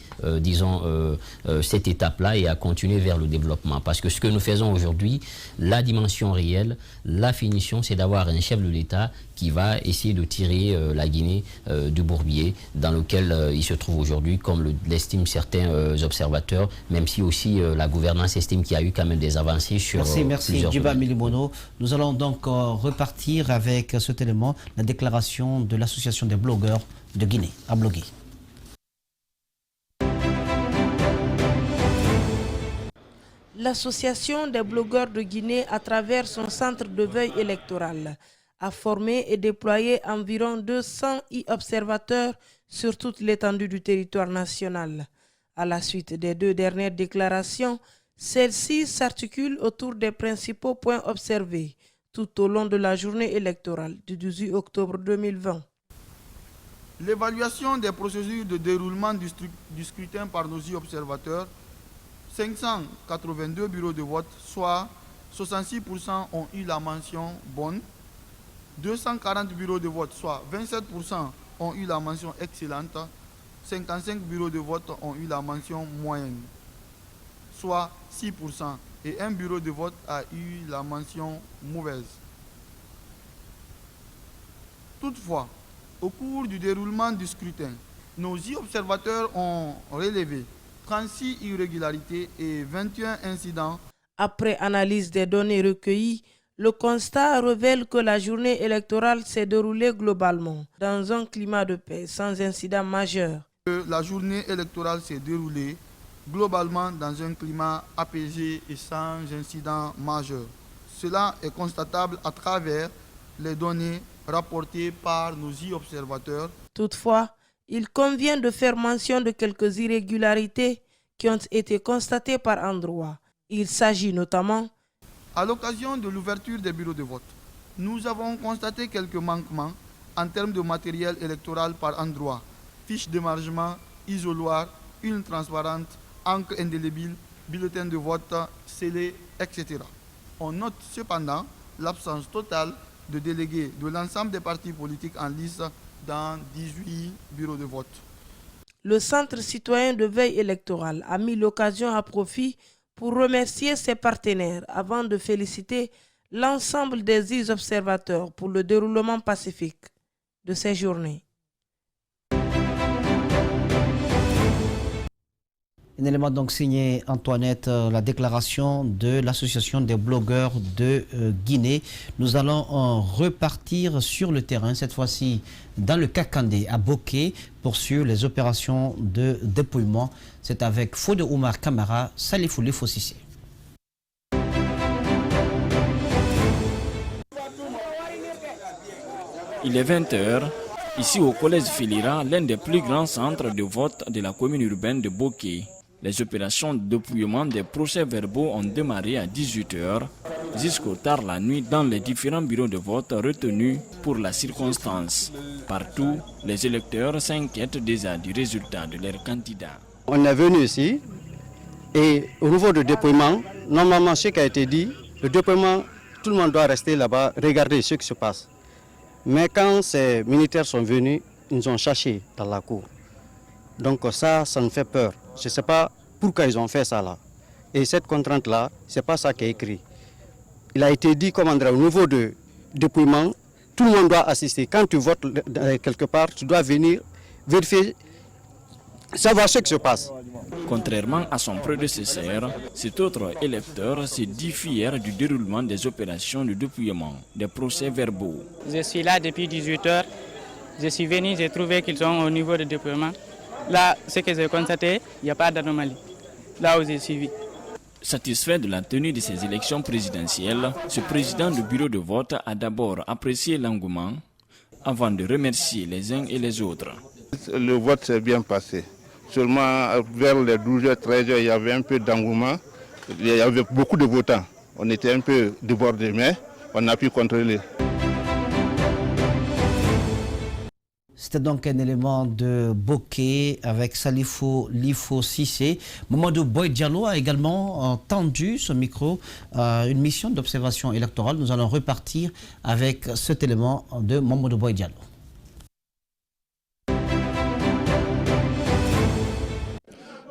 Speaker 12: cette étape-là et à continuer vers le développement. Parce que ce que nous faisons aujourd'hui, la dimension réelle, la finition, c'est d'avoir un chef de l'État qui va essayer de tirer la Guinée du bourbier dans lequel il se trouve aujourd'hui, comme l'estiment certains observateurs, même si aussi la gouvernance estime qu'il y a eu quand même des avancées sur
Speaker 2: Merci Djiba Milimono. Nous allons donc repartir avec cet élément, la déclaration de l'association des blogueurs de Guinée, à bloguer.
Speaker 5: L'association des blogueurs de Guinée, à travers son centre de veille électorale, a formé et déployé environ 200 e-observateurs sur toute l'étendue du territoire national. À la suite des 2 dernières déclarations, celle-ci s'articule autour des principaux points observés tout au long de la journée électorale du 18 octobre 2020.
Speaker 10: L'évaluation des procédures de déroulement du scrutin par nos e-observateurs, 582 bureaux de vote, soit 66% ont eu la mention bonne, 240 bureaux de vote, soit 27% ont eu la mention excellente, 55 bureaux de vote ont eu la mention moyenne, soit 6%, et un bureau de vote a eu la mention mauvaise. Toutefois, au cours du déroulement du scrutin, nos e-observateurs ont relevé 36 irrégularités et 21 incidents.
Speaker 5: Après analyse des données recueillies, le constat révèle que la journée électorale s'est déroulée globalement dans un climat de paix sans incident majeur.
Speaker 10: La journée électorale s'est déroulée globalement dans un climat apaisé et sans incident majeur. Cela est constatable à travers les données rapportées par nos e-observateurs.
Speaker 5: Toutefois, il convient de faire mention de quelques irrégularités qui ont été constatées par endroits. Il s'agit notamment...
Speaker 10: À l'occasion de l'ouverture des bureaux de vote, nous avons constaté quelques manquements en termes de matériel électoral par endroit, fiches d'émargement, isoloirs, urnes transparentes, encre indélébile, bulletins de vote scellés, etc. On note cependant l'absence totale de délégués de l'ensemble des partis politiques en lice dans 18 bureaux de vote.
Speaker 5: Le Centre citoyen de veille électorale a mis l'occasion à profit pour remercier ses partenaires avant de féliciter l'ensemble des e-observateurs pour le déroulement pacifique de ces journées.
Speaker 2: Un élément donc signé Antoinette, la déclaration de l'association des blogueurs de Guinée. Nous allons repartir sur le terrain, cette fois-ci dans le Kakandé, à Boké, pour suivre les opérations de dépouillement. C'est avec Fode Oumar Kamara, Salifouli Fossissé.
Speaker 13: Il est 20h. Ici au collège Filira, l'un des plus grands centres de vote de la commune urbaine de Boké. Les opérations de dépouillement des procès-verbaux ont démarré à 18h. jusqu'au tard la nuit dans les différents bureaux de vote retenus pour la circonstance. Partout, les électeurs s'inquiètent déjà du résultat de leurs candidats.
Speaker 11: On est venu ici et au niveau du dépouillement, normalement ce qui a été dit, le dépouillement, tout le monde doit rester là-bas, regarder ce qui se passe. Mais quand ces militaires sont venus, ils nous ont cherchés dans la cour. Donc ça nous fait peur. Je ne sais pas pourquoi ils ont fait ça là. Et cette contrainte-là, ce n'est pas ça qui est écrit. Il a été dit, comment dire, au niveau de dépouillement, tout le monde doit assister. Quand tu votes quelque part, tu dois venir vérifier, savoir ce qui se passe.
Speaker 13: Contrairement à son prédécesseur, cet autre électeur se dit fier du déroulement des opérations de dépouillement, des procès-verbaux.
Speaker 14: Je suis là depuis 18 heures. Je suis venu, j'ai trouvé qu'ils sont au niveau de dépouillement. Là, ce que j'ai constaté, il n'y a pas d'anomalie. Là où j'ai suivi.
Speaker 13: Satisfait de la tenue de ces élections présidentielles, ce président du bureau de vote a d'abord apprécié l'engouement avant de remercier les uns et les autres.
Speaker 15: Le vote s'est bien passé. Seulement vers les 12h, 13h, il y avait un peu d'engouement. Il y avait beaucoup de votants. On était un peu débordés, mais on a pu contrôler.
Speaker 2: C'était donc un élément de bokeh avec Salifou Lifo Sissé. Mamadou Boy Diallo a également tendu ce micro à une mission d'observation électorale. Nous allons repartir avec cet élément de Mamadou Boy Diallo.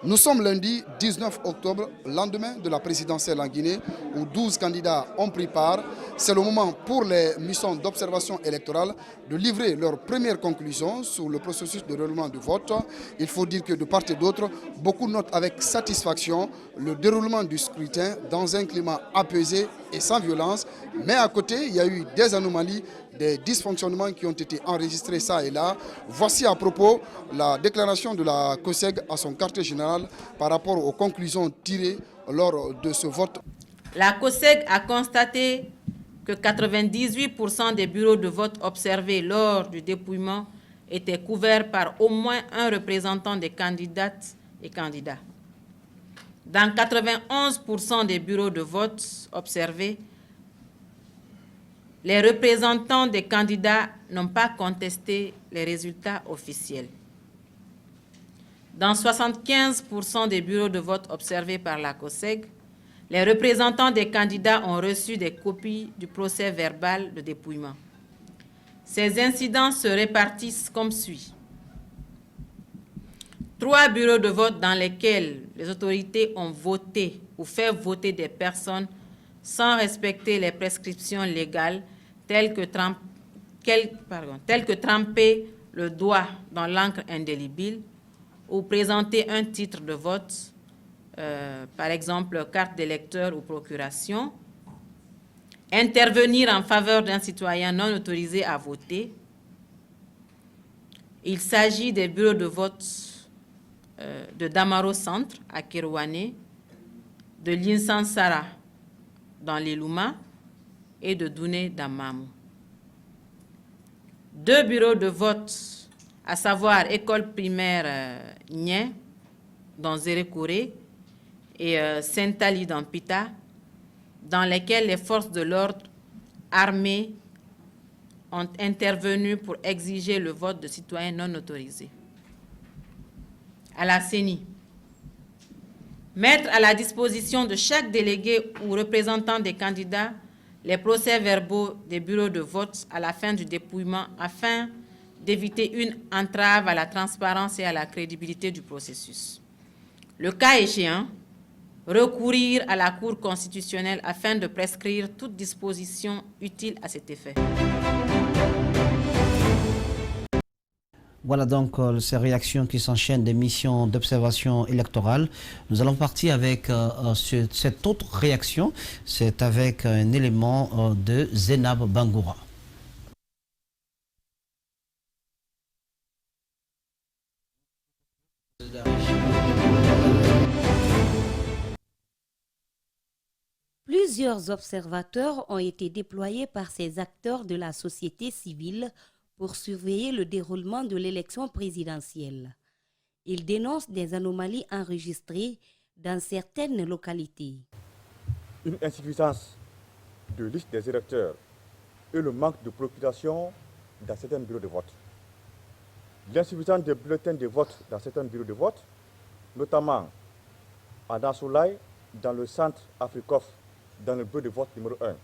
Speaker 16: Nous sommes lundi 19 octobre, lendemain de la présidentielle en Guinée, où 12 candidats ont pris part. C'est le moment pour les missions d'observation électorale de livrer leurs premières conclusions sur le processus de déroulement du vote. Il faut dire que de part et d'autre, beaucoup notent avec satisfaction le déroulement du scrutin dans un climat apaisé et sans violence. Mais à côté, il y a eu des anomalies, des dysfonctionnements qui ont été enregistrés ça et là. Voici à propos la déclaration de la COSEG à son quartier général par rapport aux conclusions tirées lors de ce vote.
Speaker 19: La COSEG a constaté que 98% des bureaux de vote observés lors du dépouillement étaient couverts par au moins un représentant des candidates et candidats. Dans 91% des bureaux de vote observés, les représentants des candidats n'ont pas contesté les résultats officiels. Dans 75% des bureaux de vote observés par la COSEG, les représentants des candidats ont reçu des copies du procès verbal de dépouillement. Ces incidents se répartissent comme suit. 3 bureaux de vote dans lesquels les autorités ont voté ou fait voter des personnes sans respecter les prescriptions légales telles que tremper le doigt dans l'encre indélébile ou présenter un titre de vote, par exemple carte d'électeur ou procuration, intervenir en faveur d'un citoyen non autorisé à voter. Il s'agit des bureaux de vote de Damaro Centre à Kerouané, de Linsansara dans l'Ilouma et de Douné dans Mamou. 2 bureaux de vote, à savoir école primaire Nye dans Zérékouré et Saint-Ali dans Pita, dans lesquels les forces de l'ordre armées ont intervenu pour exiger le vote de citoyens non autorisés. À la CENI, mettre à la disposition de chaque délégué ou représentant des candidats les procès-verbaux des bureaux de vote à la fin du dépouillement afin d'éviter une entrave à la transparence et à la crédibilité du processus. Le cas échéant, recourir à la Cour constitutionnelle afin de prescrire toute disposition utile à cet effet.
Speaker 2: Voilà donc ces réactions qui s'enchaînent des missions d'observation électorale. Nous allons partir avec cette autre réaction. C'est avec un élément de Zénab Bangoura.
Speaker 26: Plusieurs observateurs ont été déployés par ces acteurs de la société civile pour surveiller le déroulement de l'élection présidentielle. Ils dénoncent des anomalies enregistrées dans certaines localités.
Speaker 4: Une insuffisance
Speaker 17: de liste des électeurs et le manque de procuration dans certains bureaux de vote. L'insuffisance des bulletins de vote dans certains bureaux de vote, notamment à Nassoulaye, dans le centre Afrikof, dans le bureau de vote numéro 1.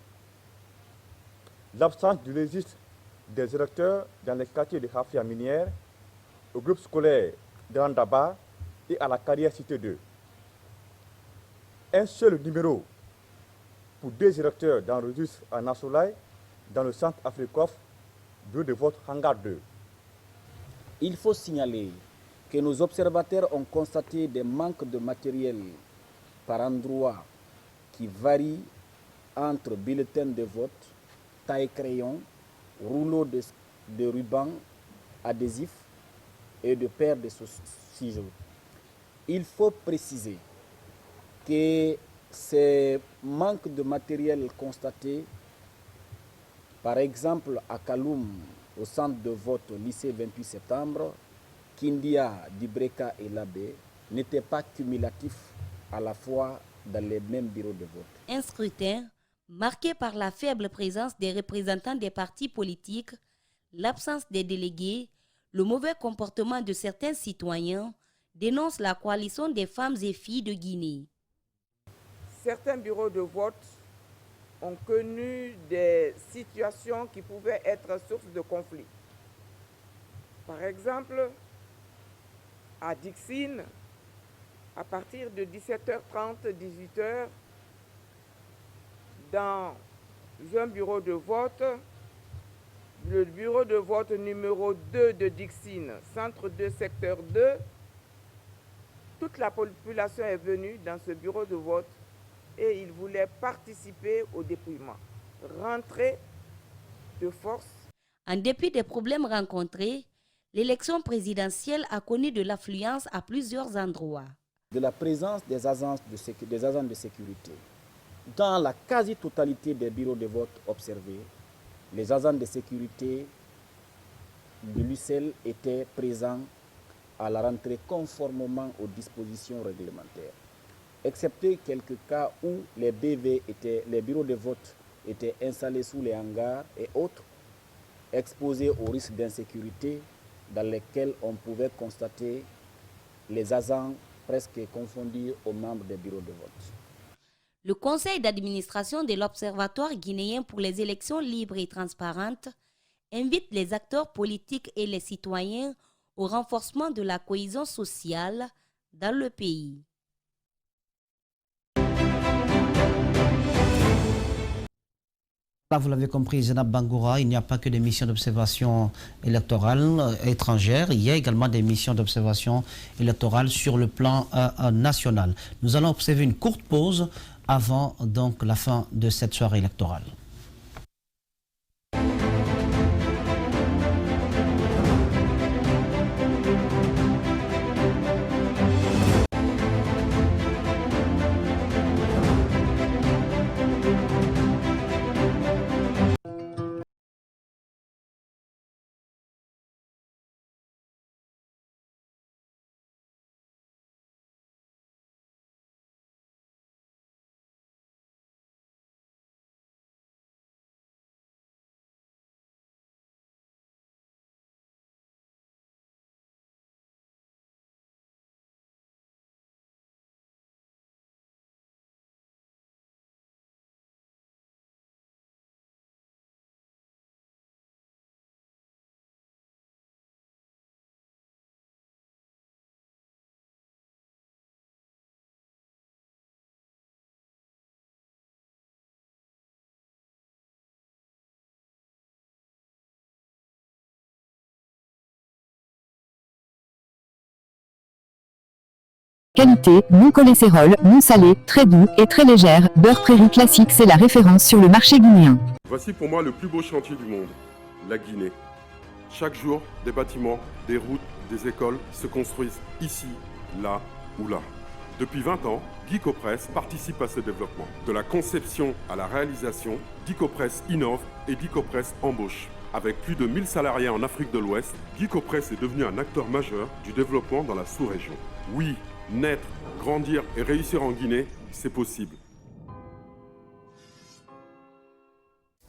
Speaker 17: L'absence du registre des électeurs dans les quartiers de Hafia minière, au groupe scolaire d'Andaba et à la carrière cité 2. Un seul numéro pour 2 électeurs dans le registre à Nassoulaye, dans le centre Afrikof, bureau de vote Hangar 2.
Speaker 18: Il faut signaler que nos observateurs ont constaté des manques de matériel par endroit qui varient entre bulletins de vote, taille-crayon, rouleaux de ruban adhésifs et de paires de ciseaux. Il faut préciser que ces manques de matériel constatés, par exemple à Kaloum, au centre de vote au lycée 28 septembre, Kindia, Dibreka et Labé, n'étaient pas cumulatifs à la fois dans les mêmes bureaux de vote.
Speaker 26: Un scrutin marqué par la faible présence des représentants des partis politiques, l'absence des délégués, le mauvais comportement de certains citoyens, dénonce la coalition des femmes et filles de Guinée.
Speaker 20: Certains bureaux de vote ont connu des situations qui pouvaient être source de conflits. Par exemple, à Dixine, à partir de 17h30, 18h, dans un bureau de vote, le bureau de vote numéro 2 de Dixine, centre 2, secteur 2, toute la population est venue dans ce bureau de vote et ils voulaient participer au dépouillement, rentrer de force.
Speaker 26: En dépit des problèmes rencontrés, l'élection présidentielle a connu de l'affluence à plusieurs endroits.
Speaker 18: De la présence des agents de sécurité. Dans la quasi-totalité des bureaux de vote observés, les agents de sécurité de l'UCEL étaient présents à la rentrée conformément aux dispositions réglementaires, excepté quelques cas où les bureaux de vote étaient installés sous les hangars et autres, exposés au risque d'insécurité dans lesquels on pouvait constater les agents presque confondus aux membres des bureaux de vote.
Speaker 26: Le conseil d'administration de l'Observatoire guinéen pour les élections libres et transparentes invite les acteurs politiques et les citoyens au renforcement de la cohésion sociale dans le pays.
Speaker 2: Vous l'avez compris, Zainab Bangoura, il n'y a pas que des missions d'observation électorale étrangères, il y a également des missions d'observation électorale sur le plan national. Nous allons observer une courte pause avant donc la fin de cette soirée électorale.
Speaker 21: Qualité, non cholestérol, non salé, très doux et très légère, beurre Prairie classique, c'est la référence sur le marché guinéen.
Speaker 22: Voici pour moi le plus beau chantier du monde, la Guinée. Chaque jour, des bâtiments, des routes, des écoles se construisent ici, là ou là. Depuis 20 ans, Guicopress participe à ce développement. De la conception à la réalisation, Guicopress innove et Guicopress embauche. Avec plus de 1000 salariés en Afrique de l'Ouest, Guicopress est devenu un acteur majeur du développement dans la sous-région. Oui, naître, grandir et réussir en Guinée, c'est possible.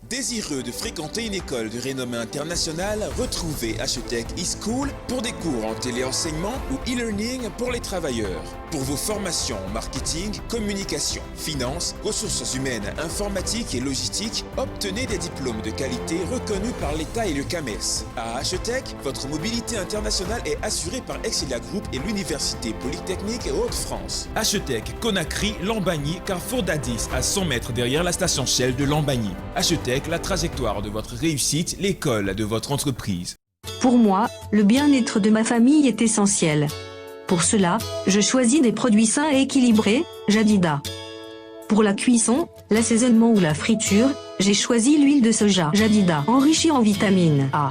Speaker 1: Désireux de fréquenter une école de renommée internationale, retrouvez HTech eSchool pour des cours en téléenseignement ou e-learning pour les travailleurs. Pour vos formations en marketing, communication, finance, ressources humaines, informatique et logistique, obtenez des diplômes de qualité reconnus par l'État et le CAMES. À HTech, votre mobilité internationale est assurée par Exilia Group et l'Université Polytechnique Hauts-de-France. HTech, Conakry, Lambagny, Carrefour d'Addis, à 100 mètres derrière la station Shell de Lambagny. HTech, la trajectoire de votre réussite, l'école de votre entreprise.
Speaker 7: Pour moi, le bien-être de ma famille est essentiel. Pour cela, je choisis des produits sains et équilibrés, Jadida. Pour la cuisson, l'assaisonnement ou la friture, j'ai choisi l'huile de soja Jadida, enrichie en vitamine A.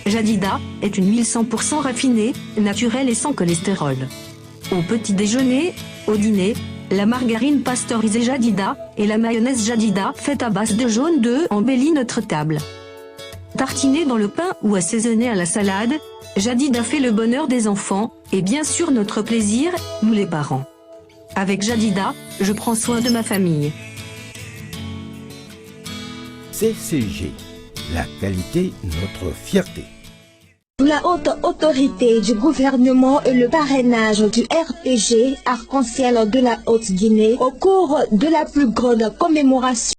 Speaker 7: Jadida est une huile 100% raffinée, naturelle et sans cholestérol. Au petit déjeuner, au dîner, la margarine pasteurisée Jadida et la mayonnaise Jadida faite à base de jaune d'œuf embellit notre table. Tartinée dans le pain ou assaisonnée à la salade, Jadida fait le bonheur des enfants et bien sûr notre plaisir, nous les parents. Avec Jadida, je prends soin de ma famille.
Speaker 8: CCG, la qualité, notre fierté.
Speaker 9: La haute autorité du gouvernement et le parrainage du RPG Arc-en-Ciel de la Haute-Guinée au cours de la plus grande commémoration